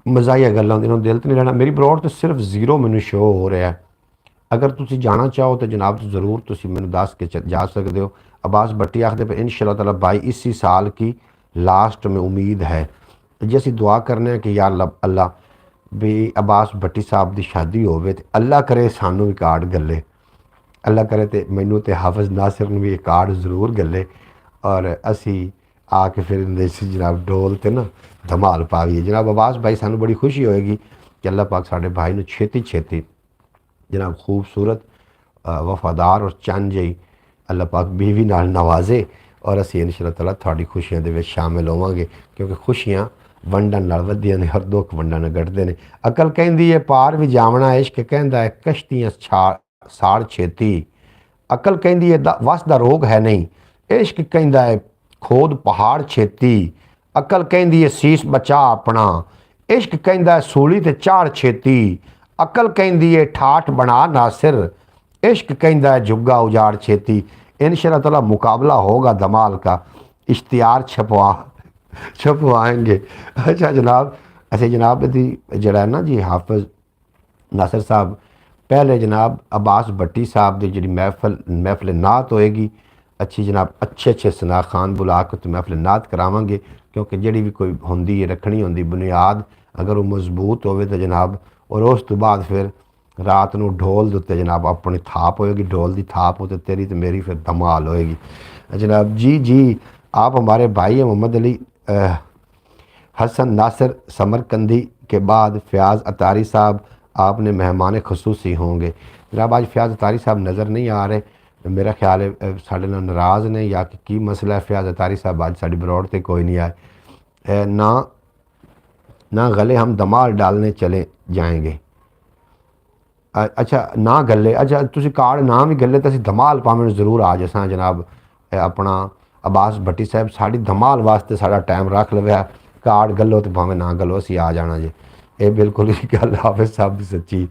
ਮਜ਼ਾਹੀਆ ਗੱਲਾਂ ਹੁੰਦੀਆਂ ਨੇ, ਦਿਲ 'ਤੇ ਨਹੀਂ ਰਹਿਣਾ। ਮੇਰੀ ਬਰੋਡ ਤੇ ਸਿਰਫ ਜ਼ੀਰੋ ਮੈਨੂੰ ਸ਼ੋ ਹੋ ਰਿਹਾ ਹੈ। अगर तुसी जाना चाहो तो जनाब तो ज़रूर तुसी मैनू दस के जा सकते हो। अब्बास भट्टी आखते पे इंशाअल्लाह ताला भाई इसी साल की लास्ट में उम्मीद है जी असी दुआ करने कि यार अल्लाह भी अब्बास भट्टी साहब की शादी होवे ते अल्लाह करे सानू भी कार्ड गले, अल्लाह करे तो मैनू तो हाफिज़ नासिर नूं भी एक कार्ड ज़रूर गले और असी आके फिर जनाब डोल ते ना धमाल पावीए। जनाब अब्बास भाई सानू बड़ी खुशी होएगी कि अल्लाह पाक साडे भाई नूं छेती छेती जनाब खूबसूरत वफादार और चंद जी अल्लाह पाक बीवी नाल नवाजे और असी इंशाअल्लाह ताला थोड़ी खुशियां दे विच शामिल होवांगे क्योंकि खुशियां वंडन नाल वधियां ने, हर दुख वंडन नाल घटदे ने। अकल कहंदी है पार भी जावना, इश्क कहंदा है कश्तियां साड़ छेती। अकल कहंदी है वस दा रोग है नहीं, इश्क कहंदा है खोद पहाड़ छेती। अकल कहंदी है सीस बचा अपना, इश्क कहंदा है सूली ते चाड़ छेती। अकल कहंदी है ठाठ बना नासिर, इश्क कहंदा है जुग्गा उजाड़ छेती। इंशाअल्लाह ताला मुकाबला होगा धमाल का, इश्तिहार छपवाएंगे। अच्छा जनाब अच्छा जनाब दी जड़ा है ना जी हाफिज़ नासिर साहब पहले जनाब अब्बास भट्टी साहब की जी महफिल नात होएगी अच्छी जनाब, अच्छे अच्छे सना खान बुला के तो महफिल नात करावांगे क्योंकि जी भी कोई होंदी रखनी होंदी बुनियाद अगर वो मजबूत होवे तो जनाब और उस तो बाद फिर रात को ढोल के उत्ते जनाब अपनी थाप होएगी, ढोल की थाप हो तो तेरी तो मेरी फिर धमाल होएगी। जनाब जी जी आप हमारे भाई हैं मोहम्मद अली हसन नासिर समरकंदी के बाद फ़याज़ अतारी साहब आपने मेहमान खसूसी होंगे। जनाब आज फ़याज़ अतारी साहब नज़र नहीं आ रहे, मेरा ख्याल है साढ़े नाल नाराज़ ने या कि की मसला है। फ़याज़ अतारी साहब आज साड़ी बरौड़ ते कोई नहीं आए ना गले हम धमाल डालने चले जाएंगे। अच्छा ना गले अच्छा तुसी कार्ड ना भी गले तो असीं धमाल भावें जरूर आ जासां जनाब। अपना अब्बास भट्टी साहब साड़ी धमाल वास्ते साड़ा टाइम रख लवे, कार्ड गलो तो भावें ना गलो असीं आ जाना जी। ये बिल्कुल ही गल हाफिज़ साहब की सच्ची।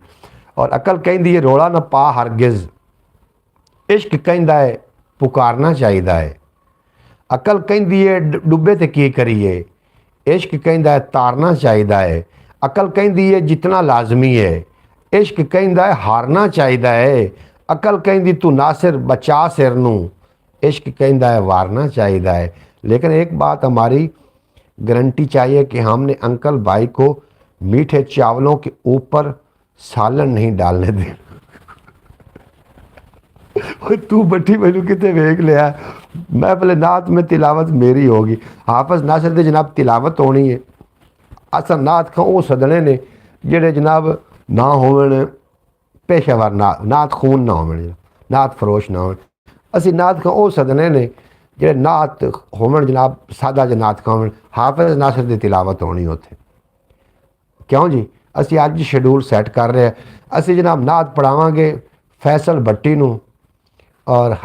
और अकल कहंदी है रोला ना पा हरगिज़, इश्क कहंदा है पुकारना चाहिए है। अकल कहंदी है डुब्बे ते की करिए, इश्क कहंदा है तारना चाहिए है। अकल कहंदी है जितना लाजमी है, इश्क कहंदा है हारना चाहिए है। अकल कहंदी तू नासिर बचा सिर नूं, इश्क कहंदा है वारना चाहिए है। लेकिन एक बात हमारी गारंटी चाहिए कि हमने अंकल भाई को मीठे चावलों के ऊपर सालन नहीं डालने देना। तू बट्टी मैनू कितने वेख लिया, मैं पहले नात में तिलावत मेरी होगी, हाफिज़ नासिर दी जनाब तिलावत होनी है। असा नात खां वो सदने ने जेड़े जनाब ना होवन पेशावर नात खून ना होवन, नात फरोश ना होवन। असी नात खां वो सदने ने जेड़े नात होवन जनाब सादा ज नात खां होवन। हाफिज़ नासिर दी तिलावत होनी उत्थे क्यों जी। असी अज शेड्यूल सैट कर रहे हैं, असी जनाब नात पढ़ावांगे फैसल भट्टी नूं और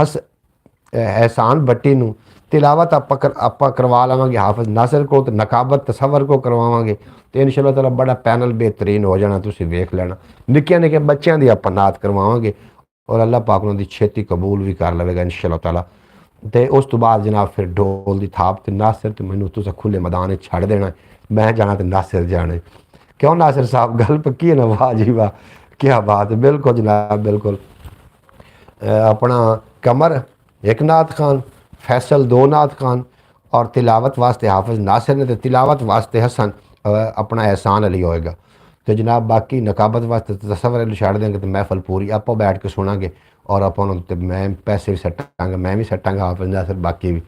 एहसान भट्टी नूं, तिलावत आप करवा लवांगे हाफिज़ नासिर को, तो नकाबत तसवर को करवावांगे तो इंशाअल्लाह ताला बड़ा पैनल बेहतरीन हो जाना, तुसीं वेख लेना। निक्के निक्के बच्चों की आप नात करवावांगे और अल्लाह पाक उन्हां दी छेती कबूल भी कर लवेगा इंशाअल्लाह ताला। तो उस तो बाद जनाब फिर ढोल की थाप तो नासिर तो मैनू तुसीं खुले मैदान छड़ देना, मैं जाना तो नासिर जाने। क्यों नासिर साहब गल पक्की है ना, वाह जी वाह क्या बात है। बिल्कुल जनाब बिल्कुल। अपना कमर एक नात खान, फैसल दो नात खान और तिलावत वास्ते हाफिज़ नासिर ने, तो तिलावत वास्ते हसन अपना एहसान अली होएगा। तो जनाब बाकी नकाबत वास्ते तसवर अली छड़ देंगे तो महफल पूरी आप बैठ के सुनांगे और आप मैं पैसे भी सट्टांगा, मैं भी सट्टांगा हाफिज़ नासिर बाकी भी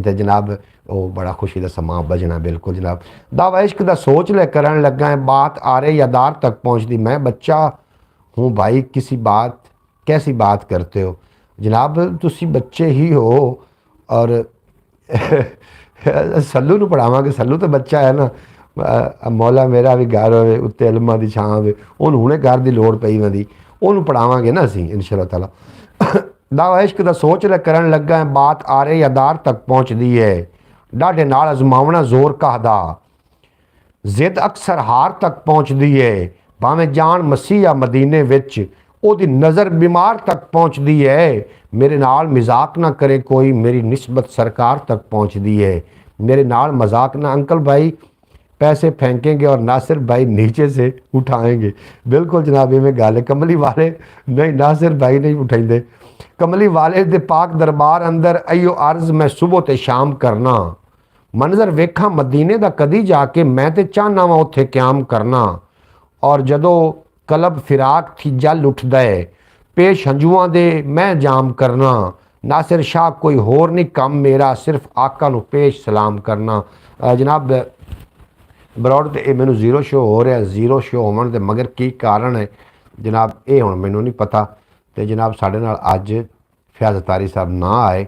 ਤੇ ਜਨਾਬ ਉਹ ਬੜਾ ਖੁਸ਼ੀ ਦਾ ਸਮਾਂ ਬਜਣਾ ਬਿल्कुल जनाब। दावा इश्क दा सोच ले करन लगा है, बात आरे या दार तक पहुँचती, मैं बच्चा हूँ भाई, किसी बात कैसी बात करते हो जनाब, तुसी बच्चे ही हो। और सल्लू ਨੂੰ ਪੜਾਵਾਂਗੇ, ਸੱਲੂ ਤਾਂ ਬੱਚਾ ਹੈ ਨਾ, ਮੌਲਾ ਮੇਰਾ ਵੀ ਘਰ ਹੋਵੇ ਉੱਤੇ ਇਲਮਾਂ ਦੀ ਛਾਂ ਹੋਵੇ, ਉਹਨੂੰ ਹੁਣੇ ਘਰ ਦੀ ਲੋੜ ਪਈ ਵੰਦੀ, ਉਹਨੂੰ ਪੜਾਵਾਂਗੇ ਨਾ ਅਸੀਂ ਇਨਸ਼ਾ ਅੱਲਾਹ ਤਾਲਾ। दावा इश्क दा सोच ले करन लगा है, बात आरे या दार तक पहुँचती है, डाढे नाल अजमावना जोर कहदा, जिद अक्सर हार तक पहुँचती है, भावें जान मसीह या मदीने विच ओदी नज़र बीमार तक पहुँचती है, मेरे नाल मजाक ना करे कोई, मेरी निस्बत सरकार तक पहुँचती है, मेरे नाल मजाक ना, अंकल भाई पैसे फेंकेंगे और नासिर भाई नीचे से उठाएंगे। बिल्कुल जनाब इवें गल है, कमली वाले नहीं नासिर भाई नहीं उठाइंदे, कमली वाले दे पाक दरबार अंदर अयो अर्ज मैं सुबह ते शाम करना, मंजर वेखा मदीने दा कदी जाके, मैं ते चाहना वा उत्थे क्याम करना, और जदों कलब फिराक थी जल उठदा है, पेश हंजुआं दे मैं जाम करना, नासिर शाह कोई होर नहीं कम मेरा, सिर्फ आका नू पेश सलाम करना। जनाब बरौड़ तो यह मैनू जीरो शो हो रहा, जीरो शो होने के मगर की कारण है जनाब ये हुण मैनू नहीं पता। तो जनाब साढ़े नाल अज फयाज अतारी साहब ना आए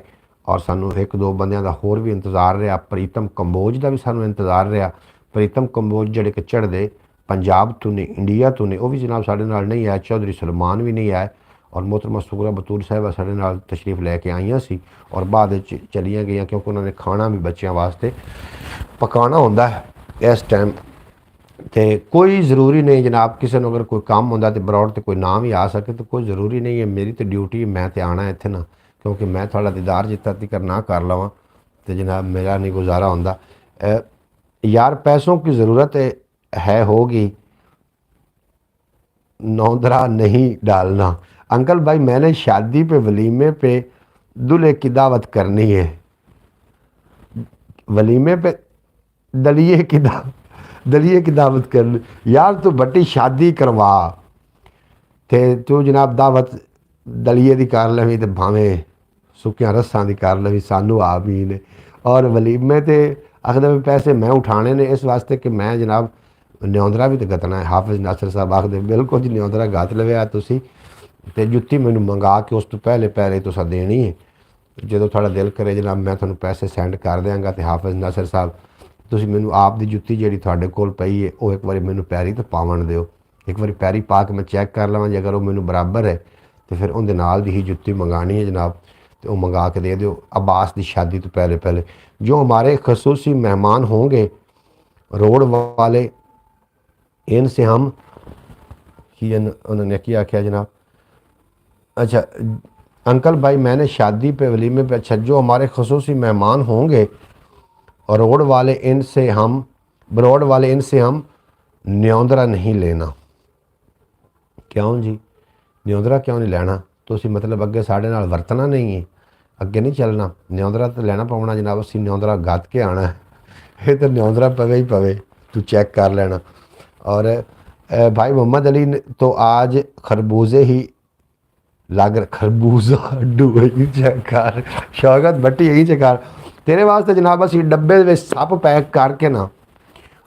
और सानू एक दो बंदियां दा होर भी इंतज़ार रहा, प्रीतम कंबोज का भी सानू इंतज़ार रहा। प्रीतम कंबोज जिहड़े कि चढ़दे पंजाब तो ने, इंडिया तो ने, वो भी जनाब साढ़े नाल नहीं आए, चौधरी सलमान भी नहीं आए, और मोहतरमा सुगरा बतूर साहिबा साढ़े नाल तशरीफ लैके आईयां सी और बाद चलियां गईयां, क्योंकि उन्होंने खाना भी बच्चों वास्ते पकाना होंदा है इस टाइम। तो कोई ज़रूरी नहीं जनाब, किसी को अगर कोई काम होंदा तो बरौड़ तो कोई नाम ही आ सके, तो कोई ज़रूरी नहीं है, मेरी तो ड्यूटी मैं तो आना इत्थे ना, क्योंकि मैं थोड़ा दीदार जितना तक ना कर लवां तो जनाब मेरा नहीं गुजारा होंदा। यार पैसों की ज़रूरत है होगी, नौंदरा नहीं डालना। अंकल भाई मैंने शादी पे वलीमे पे दूल्हे की दावत करनी है, वलीमे पे दलिए की दावत करनी। यार तू बटी शादी करवा ते तू जनाब दावत दलिए की कर लवी तो भावें सुक्या रस्सां की कर लवी, सानू आप ही ने। और वलीमे ते आखदे भी पैसे मैं उठाने ने इस वास्ते कि मैं जनाब न्यौंदरा भी तो गतना है। हाफिज नासिर साहब आखदे बिल्कुल जी न्यौंदरा गत लव्या तुसी ते जुत्ती मैनू मंगा के उस तो पहले तुसा देनी है, जो थोड़ा दिल करे जनाब मैं थोड़ा पैसे सेंड कर देंगा। तो हाफिज नासिर साहब तुसी मैनू आप दी जुत्ती जिहड़ी तुहाडे कोल पई है वो एक बार मैनू पैरी तो पावन दिओ, एक बार पैरी पा के मैं चैक कर लवां, जे अगर वो मैनू बराबर है तो फिर उहदे नाल दी ही जुत्ती मंगानी है जनाब, तो वो मंगा के दे दिओ। अब्बास की शादी तो पहले जो हमारे खसूसी मेहमान होंगे रोड वाले, इनसे हम कि उन्होंने क्या आख्या जनाब, अच्छा अंकल भाई मैंने शादी पे वलीमे पे, अच्छा जो हमारे खसूसी मेहमान होंगे और रोड वाले इनसे हम बरोड वाले इनसे हम न्यौंदरा नहीं लेना। क्यों जी न्यौंदरा क्यों नहीं लेना? तो मतलब अगे साढ़े नाल वरतना नहीं है, अगे नहीं चलना, न्यौंदरा तो लेना पवना जनाब, असी न्यौंदरा गत के आना है, ये तो न्यौंदरा पवे ही पवे, तू चेक कर लेना। और भाई मोहम्मद अली तो आज खरबूजे ही लाग खरबूजा चेक कर, शौकत बट्टी यही चेक कर तेरे वास्ते जनाब असी डब्बे में सप पैक करके ना,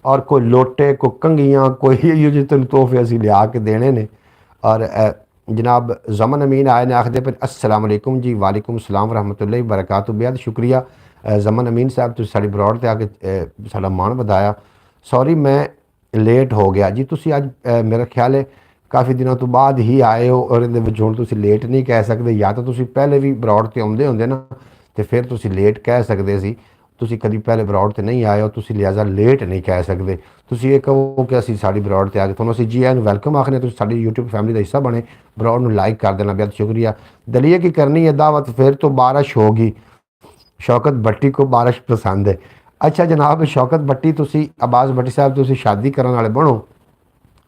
और कोई लोटे कोई कंघियाँ कोई जो तेन तोहफे असी लिया के देने ने। और जनाब जमन अमीन आए ने आखदे पे अस्सलाम वालेकुम जी, वालेकुम सलाम रहमतुल्लाहि बरकातहू, बेहद शुक्रिया जमन अमीन साहब, तुसीं साडी बरौड़ ते आके साडा मान वधाया। सॉरी मैं लेट हो गया जी, तुसीं अज मेरा ख्याल है काफ़ी दिनों तो बाद ही आए हो, और इहदे विच हुण तुसीं लेट नहीं कह सकते, या तो तुसीं पहले भी बरौड़ ते आउंदे हुंदे ना तो फिर तुसीं लेट कह सकते सी, तुसीं कभी पहले बरौड़ ते नहीं आए हो, तुसीं लिहाजा लेट नहीं कह सकते। तुसीं ये कहो कि असीं साडी बरौड़ ते आ गए, तुहानूं असीं जी आइआं नूं वैलकम आखने, तुसीं साडी यूट्यूब फैमिली का हिस्सा बने, बरौड़ नूं लाइक कर देना, बेहद शुक्रिया। दलिए की करनी है दावत, फिर तो बारिश होगी, शौकत भट्टी को बारिश पसंद है। अच्छा जनाब शौकत भट्टी तुसीं अब्बास भट्टी साहब तुसीं शादी करने वाले बनो,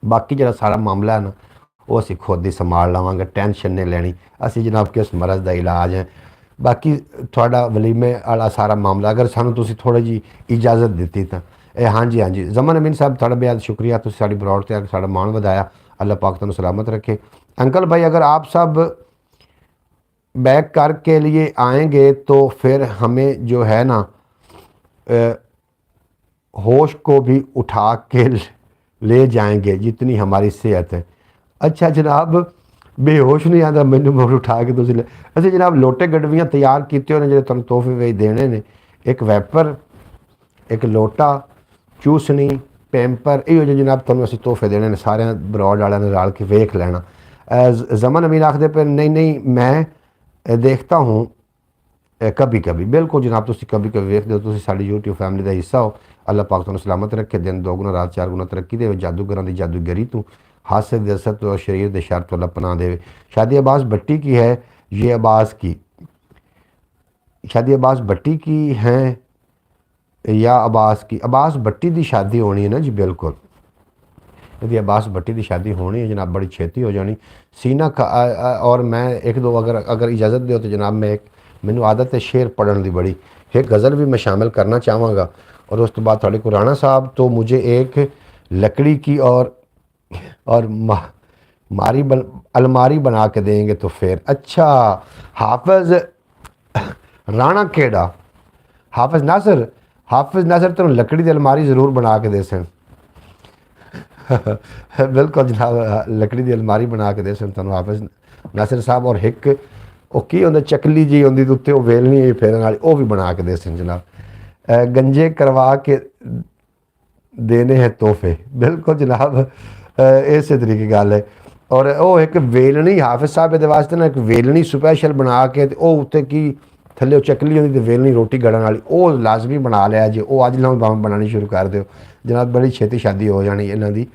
बाकी जो सारा मामला है ना वो असीं खुद ही संभाल लवांगे, टेंशन नहीं लैनी, असीं जनाब किस मरज़ का इलाज है। बाकी थोड़ा वलीमे वाला सारा मामला अगर सानू तुसीं थोड़ी जी इजाज़त दी तो हाँ जी जमन अमीन साहब थोड़ा बेहद शुक्रिया, तुसीं साडी बरौड़ ते आके साडा मान वधाया, अल्लाह पाक तुहानूं सलामत रखे। अंकल भाई अगर आप सब बैक कर के लिए आएंगे तो फिर हमें जो है ना होश को भी उठा के ले जाएंगे जितनी हमारी सेहत है। अच्छा जनाब बेहोश नहीं आता मैनू मोड़ उठा के तुम ले अच्छा जनाब लोटे गडवियाँ तैयार किए होने जो तुम तोहफे वे देने ने एक वैपर एक लोटा चूसनी पैंपर यो जो जनाब तुम असं तोहफे देने ने सारे ब्रॉड वाले ने रल के वेख लेना। जमन अमीन आखते पे नहीं नहीं मैं देखता हूँ कभी कभी बिल्कुल जनाब तुम कभी कभी वेखते हो तुम साड़ी यूट्यूब फैमिली का हिस्सा हो। अल्लाह पाक तुम सलामत रखे दिन दो गुना रात चार गुना तरक्की दे जादूगर की जादूगरी तू हादसे दसत और शरीर के शर तो अल्लाह पनाह दे। शादी अब्बास भट्टी की है ये अब्बास की शादी अब्बास भट्टी की हैं या अब्बास की अब्बास भट्टी की शादी होनी है ना जी बिल्कुल यदि अब्बास भट्टी की शादी होनी है जनाब बड़ी छेती हो जानी सीना और मैं एक दो अगर अगर इजाज़त दो तो जनाब मैं एक मैनू आदत है शेर पढ़ने की बड़ी एक गज़ल भी मैं शामिल करना चाहवागा और उस तो बाद थोड़े को राणा साहब तो मुझे एक लकड़ी की और मारी अलमारी बना के देंगे तो फिर अच्छा हाफिज़ राणा केड़ा हाफिज़ नासर तुम लकड़ी की अलमारी ज़रूर बना के दे सन बिल्कुल जनाब लकड़ी की अलमारी बना के दे सन तुम हाफिज़ नासर साहब और एक की होंगे चकली जी होंगी उत्ते वेलनी फेरन वाली वो भी बना के दे सन जनाब। गंजे करवा के देने हैं तोहफे बिल्कुल जनाब इस तरीके गल है। और वो एक वेलनी हाफिज़ साहब ये वास्ते ना एक वेलनी स्पैशल बना के उत्ते की थले चकली होंगी तो वेलनी रोटी गड़न वाली वो लाजमी बना लिया जे वो अज ना भावें बनानी शुरू कर दो जनाब बड़ी छेती शादी हो जानी इन्हों की।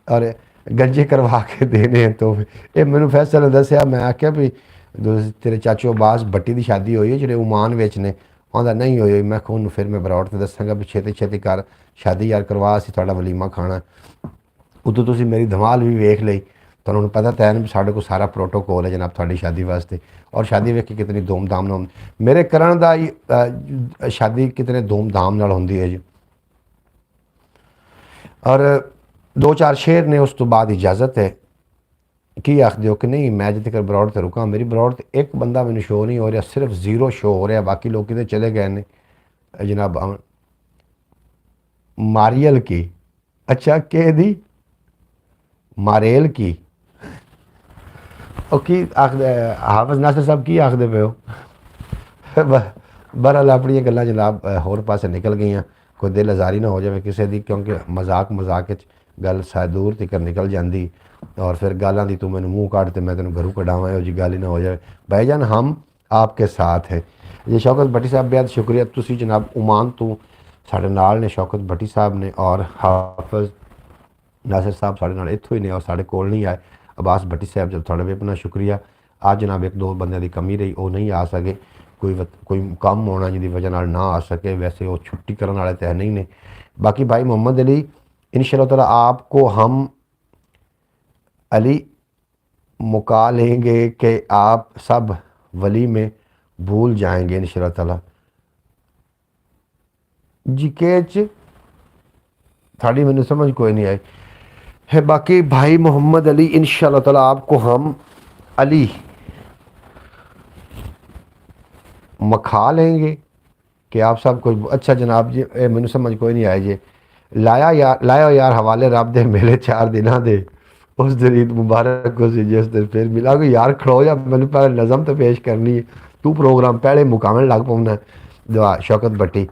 और गंजे करवा के देने हैं तोहफे ये मैनू फैसल ने दसिया मैं आख्या भी तेरे चाचू अब्बास भट्टी की शादी हुई है जो ओमान विच ने आंदा नहीं हुई मैं खून फिर मैं बरौट तो दसांगा भी छेती छेती कर शादी यार करवा असीं तुहाडा वलीमा खाना उदों तुसीं मेरी धमाल भी वेख लई तुहानूं पता तो है साढ़े को सारा प्रोटोकॉल है जनाब तुहाडी शादी वास्ते और शादी वेख के कितनी धूमधाम नाल मेरे करण दा शादी कितने धूमधाम नाल हुंदी है जी। और दो चार शेर ने उस तो बाद इजाज़त है की आखते हो कि नहीं मैं जितने तक बरौड़ तो रुका मेरी बरौड़ तो एक बंदा मैंने शो नहीं हो रहा सिर्फ ज़ीरो शो हो रहा बाकी लोग कितने चले गए ने जनाब मारियल की अच्छा के दी मारेल की की आखदे हाफिज़ नासर साहब की आखदे पे हो बहरहाल अपनी गल्लां जनाब होर पासे निकल गई कोई दिल आजारी ना हो जाए किसी की क्योंकि मजाक गल शायद दूर तक निकल जाती और फिर गालों की तू मैंने मुँह काट तो मैं तेन घरों कढ़ावा यहो जी गल ही ना हो जाए। भाईजान हम आपके साथ हैं ये शौकत भट्टी साहब बेहद शुक्रिया तुसी जनाब उमान तो साढ़े नाल ने शौकत भट्टी साहब ने और हाफिज़ नासिर साहब साढ़े नाल इत्थों ही ने और साढ़े कोल नहीं आए अब्बास भट्टी साहब जब थोड़ा भी अपना शुक्रिया आज जनाब एक दो बंदे की कमी रही वो नहीं आ सके कोई कम होना जिसकी वजह ना आ सके वैसे वो छुट्टी करने वाले तो है नहीं ने। बाकी भाई मोहम्मद अली इंशाअल्लाह ताला आपको हम अली मुका लेंगे कि आप सब वली में भूल जाएंगे इंशाअल्लाह ताला जी केच थाड़ी मैंने समझ कोई नहीं आई है। बाकी भाई मोहम्मद अली इंशाअल्लाह ताला आपको हम अली मखा लेंगे कि आप सब कुछ अच्छा जनाब जी मैंने समझ कोई नहीं आया जी लाया यार हवाले रब दे मेले 4 दिनों दे उस दिन ईद मुबारक हो सी जिस दिन फिर मिला कोई यार खड़ो जा मैंने पहले नज़म तो पेश करनी है तू प्रोग्राम पहले मुकावन लग पाना दुआ शौकत भट्टी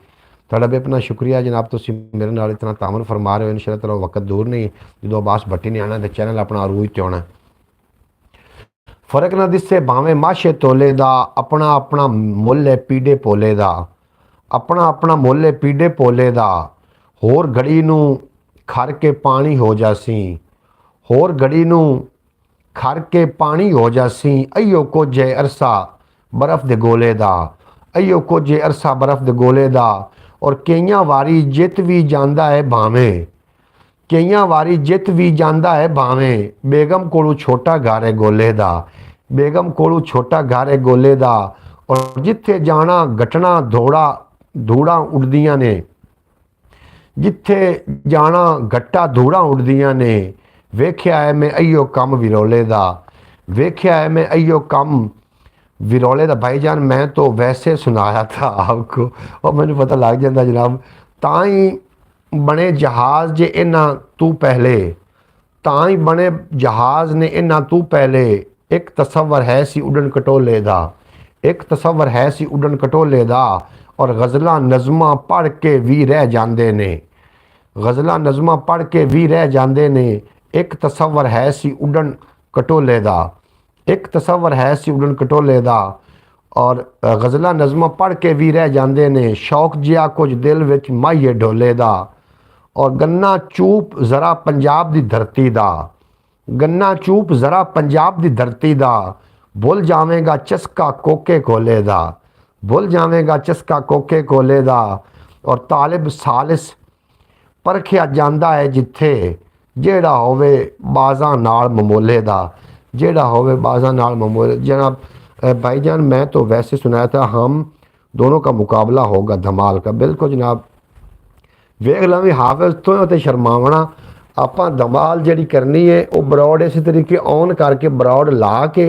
थोड़ा भी अपना शुक्रिया जनाब तुम मेरे नाल इतना तामन फरमा रहे हो इंशाअल्लाह ताला वक्त दूर नहीं जो अब्बास भट्टी ने आना तो चैनल अपना अरूज ते आना फर्क ना दिसे भावें माशे तोले दा अपना अपना मुल है पीड़े पोले दा अपना अपना मुल है पीड़े पोले दा होर घड़ी नूं खर के पानी हो जासी होर घड़ी नूं खर के पानी हो जासी अयो कुछ है अरसा बर्फ दे गोले दा अयो कुछ है अरसा बर्फ दे गोले दा और कईयां वारी जित भी जांदा है भावें कईयां वारी जित भी जांदा है भावें बेगम कोलू छोटा घर है गोले दा बेगम कोलू छोटा घर है गोले दा और जिथे जाना घटना धूड़ा उड़दियां ने जिथे जाना घट्टा धूड़ा उड़दियां ने वेख्या है मैं अयो कम विरोले दा वेख्या है मैं अयो कम विरौले दा भाईजान मैं तो वैसे सुनाया था आपको, और मैंने पता लग जाता जनाब। ताई बने जहाज़ जे इन्ना तू पहले, ताई बने जहाज़ ने इन्ना तू पहले, एक तसव्वर है सी उड़न कटोले दा, एक तसव्वर है सी उड़न कटोले दा, और गज़लां नज़मां पढ़ के भी रह जांदे ने, गज़लां नज़मां पढ़ के भी रह जांदे ने, एक तसव्वर है सी उड़न कटोले दा, एक तसव्वर है सी उड़न कटोले दा, और गज़लां नज़मां पढ़ के भी रह जांदे ने, शौक जिहा कुछ दिल विच माहिए ढोले दा, और गन्ना चूप ज़रा पंजाब दी धरती दा, गन्ना चूप ज़रा पंजाब दी धरती दा, भुल जावेगा चस्का कोके कोले दा, भुल जावेगा चस्का कोके कोले दा, और तालिब सालिस परखिया ਜਾਂਦਾ है जिथे, ਜਿਹੜਾ ਹੋਵੇ ਬਾਜ਼ਾਂ ਨਾਲ ਮਮੋਲੇ ਦਾ, ਜਿਹੜਾ ਹੋਵੇ बाज़ां नाल ममोले। जनाब भाईजान मैं तो वैसे सुनाया था, हम दोनों का मुकाबला होगा धमाल का। बिल्कुल जनाब, वेख ला भी हाफिज़ तो ते शर्मावना, ਆਪਾਂ धमाल ਜਿਹੜੀ करनी है वो बरौड़ इस तरीके ऑन करके बरौड़ ला के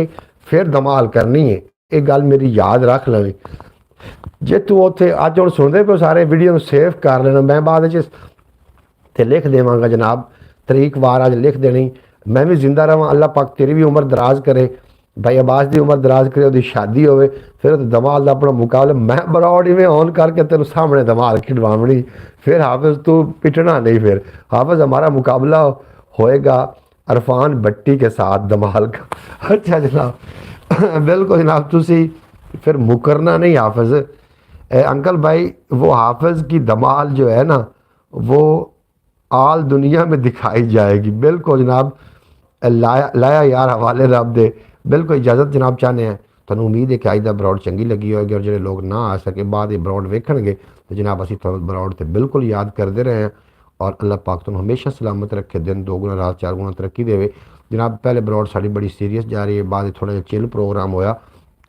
फिर धमाल करनी है। ये गल मेरी याद रख लवे। जे तू उत्थे अज हुण सुनदे पे सारे वीडियो सेव कर लेना, मैं बाद च ते लिख देवांगा जनाब, तरीक वार अज लिख देनी। मैं भी जिंदा रहां, अल्लाह पाक तेरी भी उम्र दराज करे, भाई अब्बास की उम्र दराज करे, उसकी शादी होवे, फिर धमाल का अपना मुकाबला मैं बरौड़ इवें ऑन करके तेरे सामने धमाल खिडवावनी। फिर हाफिज़ तू पिटना नहीं, फिर हाफिज़ हमारा मुकाबला होएगा अरफान भट्टी के साथ धमाल का। अच्छा जनाब बिल्कुल जनाब, तुसी फिर मुकरना नहीं हाफिज़। अंकल भाई वो हाफिज़ की धमाल जो है ना, वो आल दुनिया में दिखाई जाएगी। बिल्कुल जनाब, लाया लाया यार हवाले रब दे। बिल्कुल इजाज़त जनाब चाहते हैं। तुहानूं उम्मीद है कि अज दा बरौड़ चंगी लगी होगी, और जो लोग ना आ सके बाद ये बरौड़ वेखणगे तो जनाब असीं तुहानूं बरौड़ ते बिल्कुल याद करते रहे हैं। और अल्लाह पाक तुहानूं हमेशा सलामत रखे, दिन 2 गुना रात 4 गुना तरक्की देवे। जनाब पहले बरौड़ साड़ी बड़ी सीरीयस जा रही है, बाद थोड़ा जिहा चिल प्रोग्राम होया,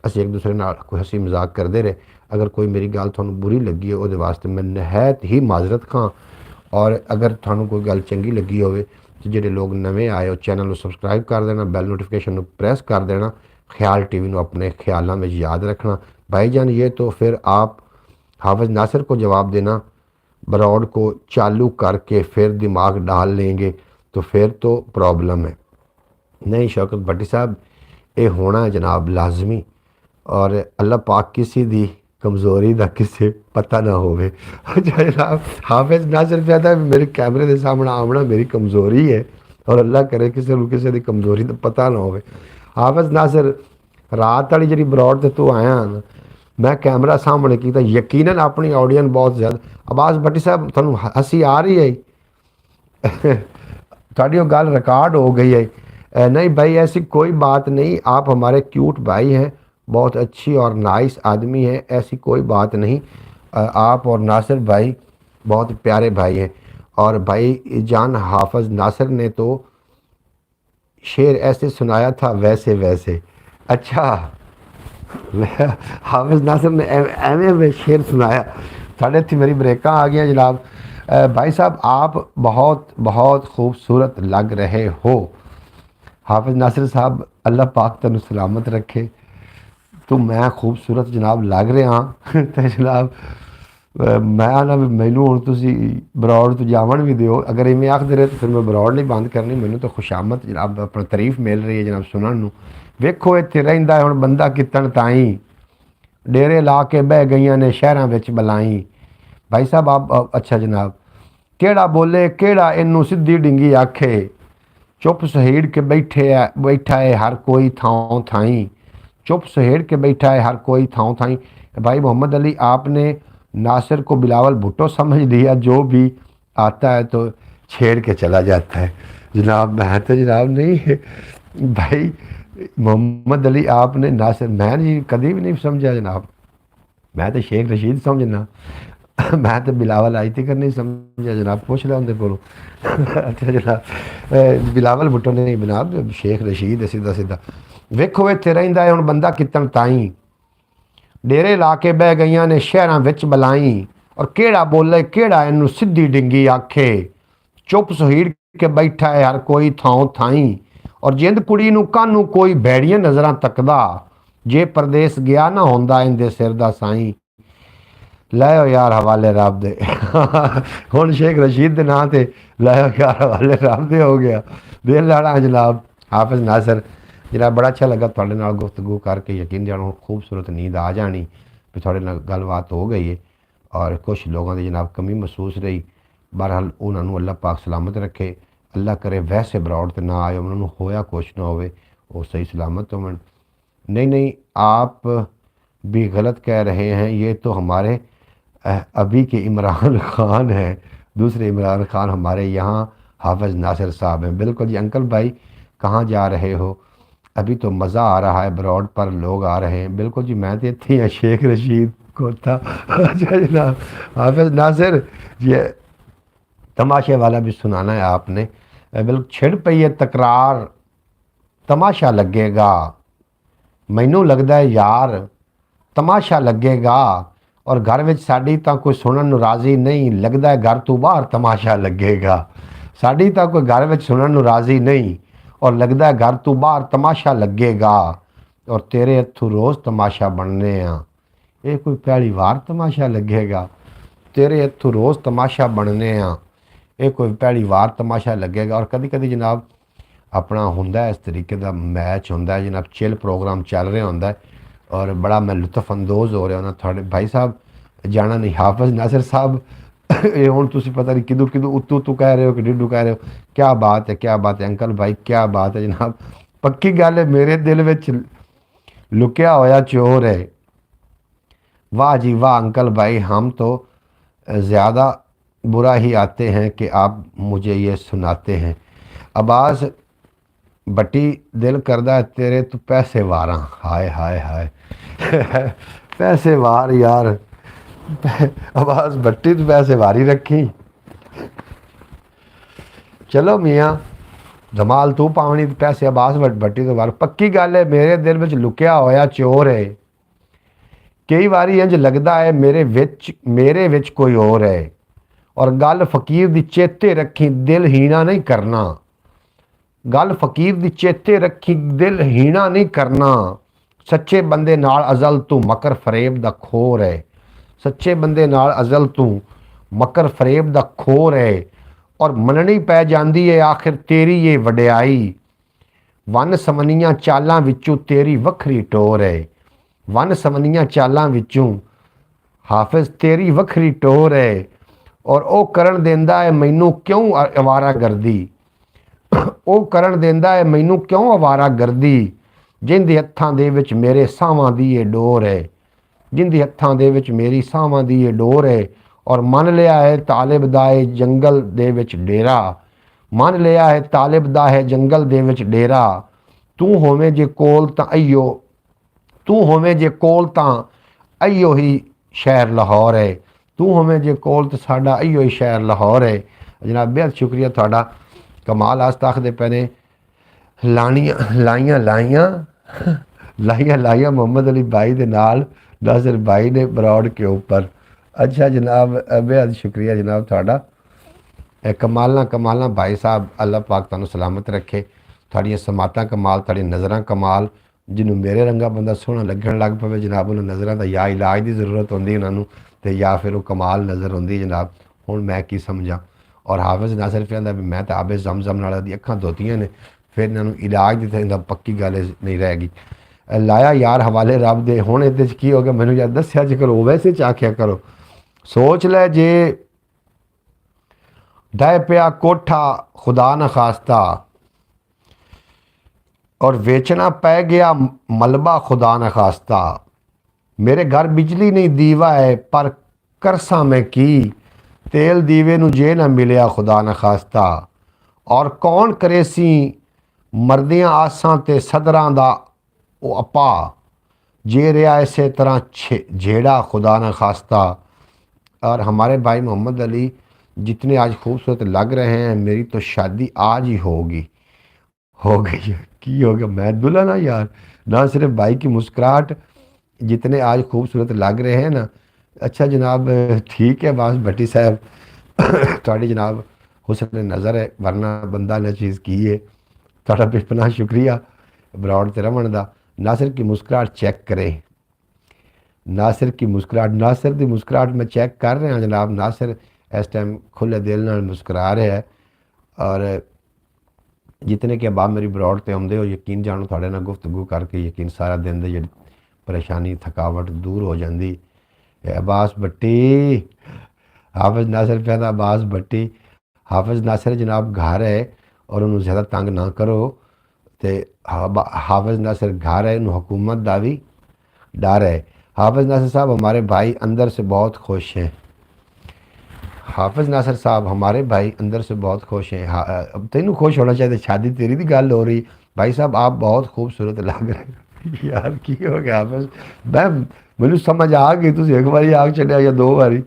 असीं एक दूसरे नाल कोई हसी मजाक करते रहे। अगर कोई मेरी गल तुहानूं बुरी लगी है उहदे वास्ते मैं नहायत ही माजरत खां। और अगर तुहानूं कोई गल चंगी लगी होवे तो जिहड़े लोग नवे आए हो चैनल को सबसक्राइब कर देना, बैल नोटिफिकेशन प्रेस कर देना, ख्याल टीवी को अपने ख्यालों में याद रखना। भाईजान ये तो फिर आप हाफिज़ नासिर को जवाब देना, बरौड़ को चालू करके फिर दिमाग डाल लेंगे तो फिर तो प्रॉब्लम है। नहीं शौकत भट्टी साहब, ये होना है जनाब लाजमी, और अल्लाह पाक किसी दी कमज़ोरी का किसी पता ना होवे। जनाब हाफिज़ नासिर कहता है मेरे कैमरे के सामने आना मेरी कमज़ोरी है, और अल्लाह करे किसी को किसी की कमज़ोरी का पता ना होवे। हाफिज़ नासिर रात वाली जी बरौड़ ते तू आया ना, मैं कैमरा सामने किया, यकीनन अपनी ऑडियंस बहुत ज़्यादा। अब्बास भट्टी साहब तुहानूं हसी आ रही है? थोड़ी वो गल रिकॉर्ड हो गई है। नहीं भाई ऐसी कोई बात नहीं, आप हमारे क्यूट भाई हैं, बहुत अच्छी और नाइस आदमी है, ऐसी कोई बात नहीं। आप और नासिर भाई बहुत प्यारे भाई हैं। और भाई जान हाफिज़ नासिर ने तो शेर ऐसे सुनाया था वैसे वैसे। अच्छा हाफिज़ नासिर ने एवें शेर सुनाया, साढ़े इत्थे मेरी ब्रेक आ गई जनाब। भाई साहब आप बहुत बहुत खूबसूरत लग रहे हो। हाफिज़ नासिर साहब अल्लाह पाक तैनूं सलामत रखे। तो मैं खूबसूरत जनाब लग रहा तो जनाब मैं ना भी मैनू हुण तुसी बरौड़ तो जावन भी दिओ, अगर इवें आखदे रहे तो फिर मैं बरौड़ नहीं बंद करनी। मैनू तो खुशामद जनाब अपनी तारीफ मिल रही है जनाब सुनन नूं। वेखो इत्थे रहिंदा हुण बंदा कितन ताईं, डेरे ला के बह गईयां ने शहरां विच बलाईं। भाई साहब आप अच्छा जनाब, केड़ा बोले केड़ा इनू सीधी डिंगी आखे, चुप सहेड़ के बैठा है हर कोई थां थाई, चुप सहेड़ के बैठा है हर कोई थां थाई। भाई मोहम्मद अली आपने नासिर को बिलावल भुट्टो समझ लिया, जो भी आता है तो छेड़ के चला जाता है। जनाब मैं तो जनाब नहीं भाई मोहम्मद अली आपने नासिर मैं जी कभी भी नहीं समझा जनाब, मैं तो शेख रशीद समझना मैं तो बिलावल आई तक नहीं समझा जनाब, पूछ लिया उनके कोलों। अच्छा जनाब बिलावल भुट्टो ने नहीं जनाब शेख रशीद सीधा सीधा। वेखो इत्थे रहिंदा है हुण बंदा कितन ताईं, डेरे ला के बह गईयां ने शहरां विच बलाईं, और केड़ा बोले केड़ा इनू सीधी डिंगी आखे, चुप सहीड़ के बैठा है हर कोई थां थाई, और जिंद कुड़ी नू कानू कोई भैड़ियां नज़रां तकदा, जे परदेस गया ना होंदा इंदे सिर दा साईं, लाओ यार हवाले रब दे। हुण शेख रशीद के नाम से लाओ यार हवाले रब दे हो गया। दिल लाना जनाब हाफिज नासिर, जनाब बड़ा अच्छा लगा थोड़े नाल गुफ्तगू करके। यकीन जानो खूबसूरत नींद आ जानी भी थोड़े नाल गलबात हो गई है। और कुछ लोगों की जनाब कमी महसूस रही। बहरहाल उन्होंने अल्लाह पाक सलामत रखे। अल्लाह करे वैसे बरौड़ तो ना आए, उन्होंने होया कुछ ना हो, वो सही सलामत हो। नहीं नहीं, आप भी गलत कह रहे हैं, ये तो हमारे अभी के इमरान खान हैं। दूसरे इमरान खान हमारे यहाँ हाफिज नासिर साहब हैं। बिल्कुल जी अंकल भाई, कहाँ जा रहे हो? अभी तो मज़ा आ रहा है, ब्रॉड पर लोग आ रहे हैं। बिल्कुल जी, मैं तो इतनी है शेख रशीद को था। अच्छा जनाब हाफिज नासिर, ये तमाशे वाला भी सुनाना है आपने। बिल्कुल छिड़ पई है तकरार, तमाशा लगेगा। मैनू लगता है यार तमाशा लगेगा। और घर में साड़ी तो कोई सुनन नूं राजी नहीं, लगता है घर तो बाहर तमाशा लगेगा। साड़ी तो कोई घर में सुनन नूं राजी नहीं, और लगता है घर तो बाहर तमाशा लगेगा। और तेरे हथों रोज़ तमाशा बनने आ, ये कोई पहली बार तमाशा लगेगा। तेरे हथों रोज़ तमाशा बनने आ, ये कोई पहली बार तमाशा लगेगा। और कभी कभी जनाब अपना होंदा इस तरीके का मैच होंदा है जनाब, चिल प्रोग्राम चल रहा होंदा है और बड़ा मैं लुत्फ अंदोज़ हो रहा होना। थोड़े भाई साहब जाना नहीं, हाफिज नासिर साहब ये हुण तुसीं पता नहीं किदू किदू उत्तू उत्तू कह रहे हो कि डिडू कह रहे हो। क्या बात है, क्या बात है अंकल भाई, क्या बात है जनाब। पक्की गल है, मेरे दिल विच लुकिया होया चोर है। वाह जी वाह अंकल भाई, हम तो ज़्यादा बुरा ही आते हैं कि आप मुझे ये सुनाते हैं। अब्बास बटी दिल करदा है तेरे तो पैसे वारा। हाय हाय हाय पैसे वार यार। अब्बास भट्टी तो पैसे वारी रखी। चलो मियाँ धमाल तू पावनी पैसे अब्बास भट्टी तो वार। पक्की गल है, मेरे दिल में लुकिया होया चोर है। कई बारी इंज लगता है मेरे विच कोई और है। और गल फकीर दी चेते रखी, दिल हीना नहीं करना। गल फकीर दी चेते रखी, दिल हीना नहीं करना। सच्चे बंदे नाल अजल तू मकर फरेब दा खोर है। सच्चे बंदे नाल अजल तू मकर फरेब दा खोर है। और मननी पै जाती है आखिर तेरी ये वडियाई। वन समनिया चालां विचों तेरी वखरी टोर है। वन समनिया चालां विचों हाफिज तेरी वखरी टोर है। और ओ करन देंदा है मैनू क्यों आवारा गर्दी। ਉਹ ਕਰਨ ਦਿੰਦਾ ਹੈ ਮੈਨੂੰ ਕਿਉਂ ਅਵਾਰਾ ਗਰਦੀ। ਜਿੰਦੇ ਹੱਥਾਂ ਦੇ ਵਿੱਚ ਮੇਰੇ ਸਾਹਾਂ ਦੀ ਇਹ ਡੋਰ ਹੈ। ਜਿੰਦੇ ਹੱਥਾਂ ਦੇ ਵਿੱਚ ਮੇਰੀ ਸਾਹਾਂ ਦੀ ਇਹ ਡੋਰ ਹੈ। ਔਰ ਮੰਨ ਲਿਆ ਹੈ ਤਾਲਿਬ ਦਾ ਇਹ ਜੰਗਲ ਦੇ ਵਿੱਚ ਡੇਰਾ। ਮੰਨ ਲਿਆ ਹੈ ਤਾਲਿਬ ਦਾ ਹੈ ਜੰਗਲ ਦੇ ਵਿੱਚ ਡੇਰਾ। ਤੂੰ ਹੋਵੇਂ ਜੇ ਕੋਲ ਤਾਂ ਅਈਓ, ਤੂੰ ਹੋਵੇਂ ਜੇ ਕੋਲ ਤਾਂ ਅਈਓ ਹੀ ਸ਼ਹਿਰ ਲਾਹੌਰ ਹੈ। ਤੂੰ ਹੋਵੇਂ ਜੇ ਕੋਲ ਤਾਂ ਸਾਡਾ ਅਈਓ ਹੀ ਸ਼ਹਿਰ ਲਾਹੌਰ ਹੈ। ਜਨਾਬ बेहद शुक्रिया ਤੁਹਾਡਾ। कमाल आस्ता आखते पे ने लाइया लाइया लाइया लाइया लाइया मोहम्मद अली भाई के नाल नासिर भाई ने ब्रॉड के ऊपर। अच्छा जनाब बेहद शुक्रिया जनाब थोड़ा। कमाल कमाल भाई साहब, अल्लाह पाक तुहानू सलामत रखे। थोड़िया समातां कमाल, थोड़ी नज़रां कमाल। जिन्होंने मेरे रंगा बंदा सोहना लगन लग पवे जनाब, उन्होंने नज़रां दा या इलाज की जरूरत होंदी उन्होंने, तो या फिर वो कमाल नज़र होंदी जनाब। हुण मैं की समझा। और हाफिज नासिर कहता भी मैं तो आबे जमजम नाल दी अखां धोतियां ने, फिर इन्होंने इलाज की तो पक्की गल नहीं रहेगी। लाया यार हवाले रब दे। हुण इहदे च की हो गया मैनूं यार दस्सिया ज करो, वैसे च आख्या करो। सोच लै जे डह पिया कोठा खुदा न खास्ता, और बेचना पै गया मलबा खुदा न खास्ता। मेरे घर बिजली नहीं दीवा है पर करसा मैं की, तेल दीवे नूं जे ना मिलिया खुदा न खास्ता। और कौन करे सी मरदियां आसां ते सदरां दा ओ अपा, जे रहा इसे तरह झेड़ा खुदा न खास्ता। और हमारे भाई मोहम्मद अली जितने आज खूबसूरत लग रहे हैं, मेरी तो शादी आज ही होगी। हो गई है की हो गया, मैं दुल्हन ना यार। ना सिर्फ भाई की मुस्कुराहट, जितने आज खूबसूरत लग रहे हैं ना। अच्छा जनाब ठीक है बस भट्टी साहब थोड़ी जनाब हुस्न नज़र है, वरना बंदा ने चीज़ की है। थोड़ा बेपनाह शुक्रिया ब्रॉड ते रमन दा। नासिर की मुस्कुराहट चेक करें। नासिर की मुस्कुराहट में चेक कर रहे हैं जनाब। नासिर इस टाइम खुले दिल नाल मुस्कुरा रहे हैं। और जितने के अबाब मेरी बरौड़ ते आउंदे हो, यकीन जानो थोड़े नाल गुफ्तगू करके यकीन सारा दिन दी जिहड़ी परेशानी थकावट दूर हो जाती। अब्बास भट्टी, हाफिज नासिर पैदा अब्बास भट्टी। हाफिज नासिर जनाब घर है और उन्होंने ज़्यादा तंग ना करो। तो हाफिज नासिर घर है, उन्होंने हुकूमत का भी डर है। हाफिज नासिर साहब हमारे भाई अंदर से बहुत खुश हैं। हाफिज नासिर साहब हमारे भाई अंदर से बहुत खुश हैं। अब तेनू खुश होना चाहिए, शादी तेरी की गल हो रही। भाई साहब आप बहुत खूबसूरत लग रहे यार की हो गया हाफिज। मैं मैनू समझ आ गई, तुम एक बारी आग चढ़िया या दो बारी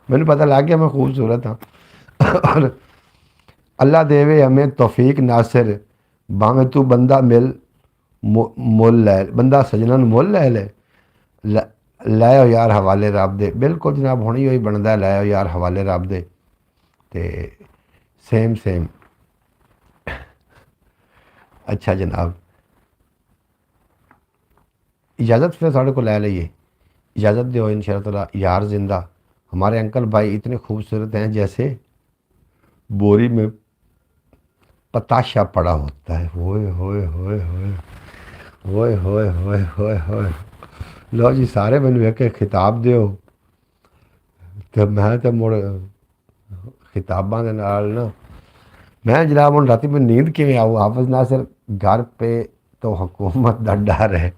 मैनू पता लग गया मैं खूबसूरत हाँ। और अल्लाह देवे हमें तौफीक नासिर, भावें तू बंदा मिल मुल लै, बंदा सजना मुल लै ले। लै यार हवाले रब दे। बिल्कुल जनाब हुणे ही बनता लै यार हवाले रब दे। ते सेम अच्छा जनाब, इजाज़त फिर साढ़े को लै लीए। इजाज़त दो इंशाअल्लाह ताला। यार जिंदा हमारे अंकल भाई इतने खूबसूरत हैं जैसे बोरी में पताशा पड़ा होता है। होए होए होए होए होए होए होए होए होए। लो जी सारे मैनू एक एक खिताब दिओ। तो मैं तो मुड़ खिताबां दे नाल ना मैं जनाब हुण राती में नींद किवें आऊँ। हाफिज नासिर घर पे तो हुकूमत दा डर है।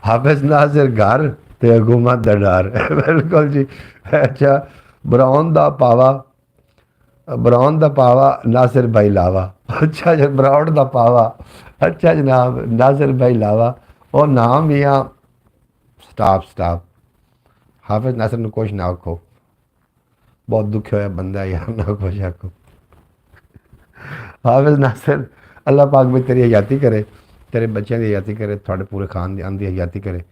हाफिज नासिर घर ते हुकूमत दा डर बिल्कुल जी। अच्छा, ब्राउन दा पावा नासिर भाई लावा। अच्छा जी, ब्राउन दा पावा। अच्छा जनाब, नासिर भाई लावा और नाम मियाँ स्टाफ। हाफिज नासिर ने कुछ ना आखो, बहुत दुख होया बंदा यार ना कुछ आखो। हाफिज नासिर अल्लाह पाक भी तेरी हयाती करे, तेरे बच्चों की हयाती करे, थोड़े पूरे खानदान की हयाती करे।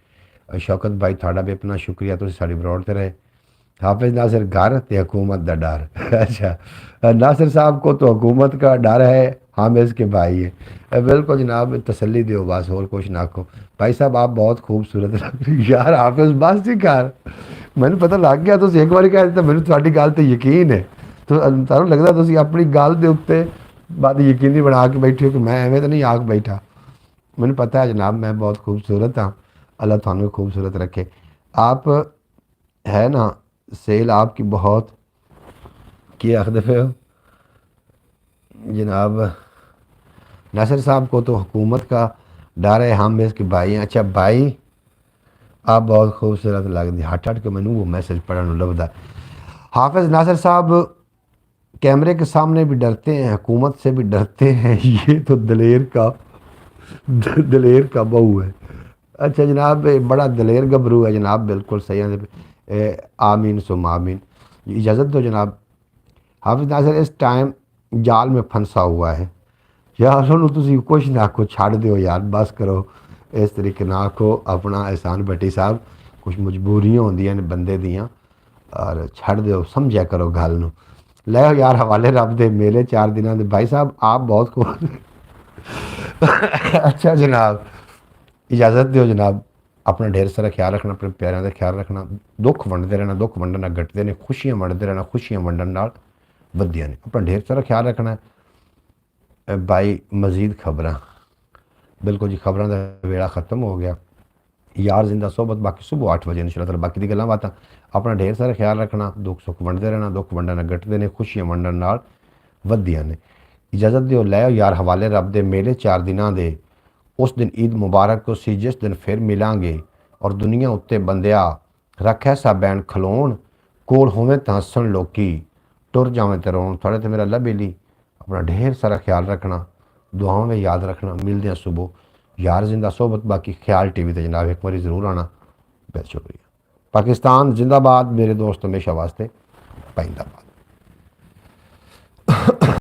शौकत भाई थोड़ा भी अपना शुक्रिया, तुम साड़ी बरौड़ ते रहे। हाफिज नासिर घर ते हुकूमत का डर। अच्छा, नासिर साहब को तो हुकूमत का डर है, हामिद के भाई है। बिल्कुल जनाब, तसल्ली दो बस, और कुछ ना आखो। भाई साहब आप बहुत खूबसूरत लग रहे यार। हाफिज बस ही कर, मैंने पता लग गया तुम एक बार कह दिता, मैंने थोड़ी गल ते यकीन है। तो तुहानू लगता तुम अपनी गल के उत्ते बात यकीनी बना के बैठे हो कि मैं एवें तो नहीं आख बैठा। मैंने पता है जनाब मैं बहुत खूबसूरत हाँ। अल्लाह थानू खूबसूरत रखे। आप है ना, सेल आपकी बहुत की आख दफे हो जनाब। नासिर साहब को तो हुकूमत का डर है, हम इसके भाई हैं। अच्छा भाई आप बहुत खूबसूरत लगती। हट के मैनू वो मैसेज पढ़ने लभदा। हाफिज नासिर साहब कैमरे के सामने भी डरते हैं, हुकूमत से भी डरते हैं। ये तो दलेर का बहू है। अच्छा जनाब, बड़ा दलेर गबरू है जनाब। बिल्कुल सही है। आमीन सुम आमीन। इजाज़त दो जनाब। हाफिज नासिर इस टाइम जाल में फंसा हुआ है यार। उन्होंने तुम कुछ ना आखो, छड़ दो यार, बस करो। इस तरीके ना आखो अपना एहसान भट्टी साहब। कुछ मजबूरियां होंदियां ने बंदे दियां, और छड़ दो, समझा करो गल नूं। लै यार हवाले रब दे मेले 4 दिनों के। भाई साहब आप बहुत खूब। अच्छा जनाब, इजाज़त दो जनाब। अपना ढेर सारा ख्याल रखना, अपने प्यारों का ख्याल रखना। दुख वंडते रहना, दुख वंडन नाल घटते ने, खुशियां वंडते रहना, खुशियां वंडन नाल वधियां ने। अपना ढेर सारा ख्याल रखना। भाई मजीद खबर, बिल्कुल जी खबरों का वेला खत्म हो गया। यार जिंदा सोबत बाकी सुबह 8 बजे इंशाअल्लाह ताला बाकी दी गल्लां बातां। अपना ढेर सारा ख्याल रखना, दुख सुख वंडते रहना, दुख वंडन नाल घटते ने, खुशियां वंडन नाल वधियां ने। इजाज़त दिओ, लै यार हवाले रब दे मेले 4 दिनां दे। उस दिन ईद मुबारक को सी जिस दिन फिर मिलांगे, और दुनिया उत्ते बंदिया रख ऐसा बैन खलोन, कोल होवें तां हसन लोकी, टुर जावें ते रोन। थोड़े तो मेरा अल्लाह बेली। अपना ढेर सारा ख्याल रखना, दुआओं में याद रखना। मिलते हैं सुबह। यार जिंदा सोबत बाकी ख्याल टीवी ते जनाब एक बारी ज़रूर आना। बहुत शुक्रिया। पाकिस्तान जिंदाबाद मेरे दोस्त, हमेशा वास्ते पाइंदाबाद।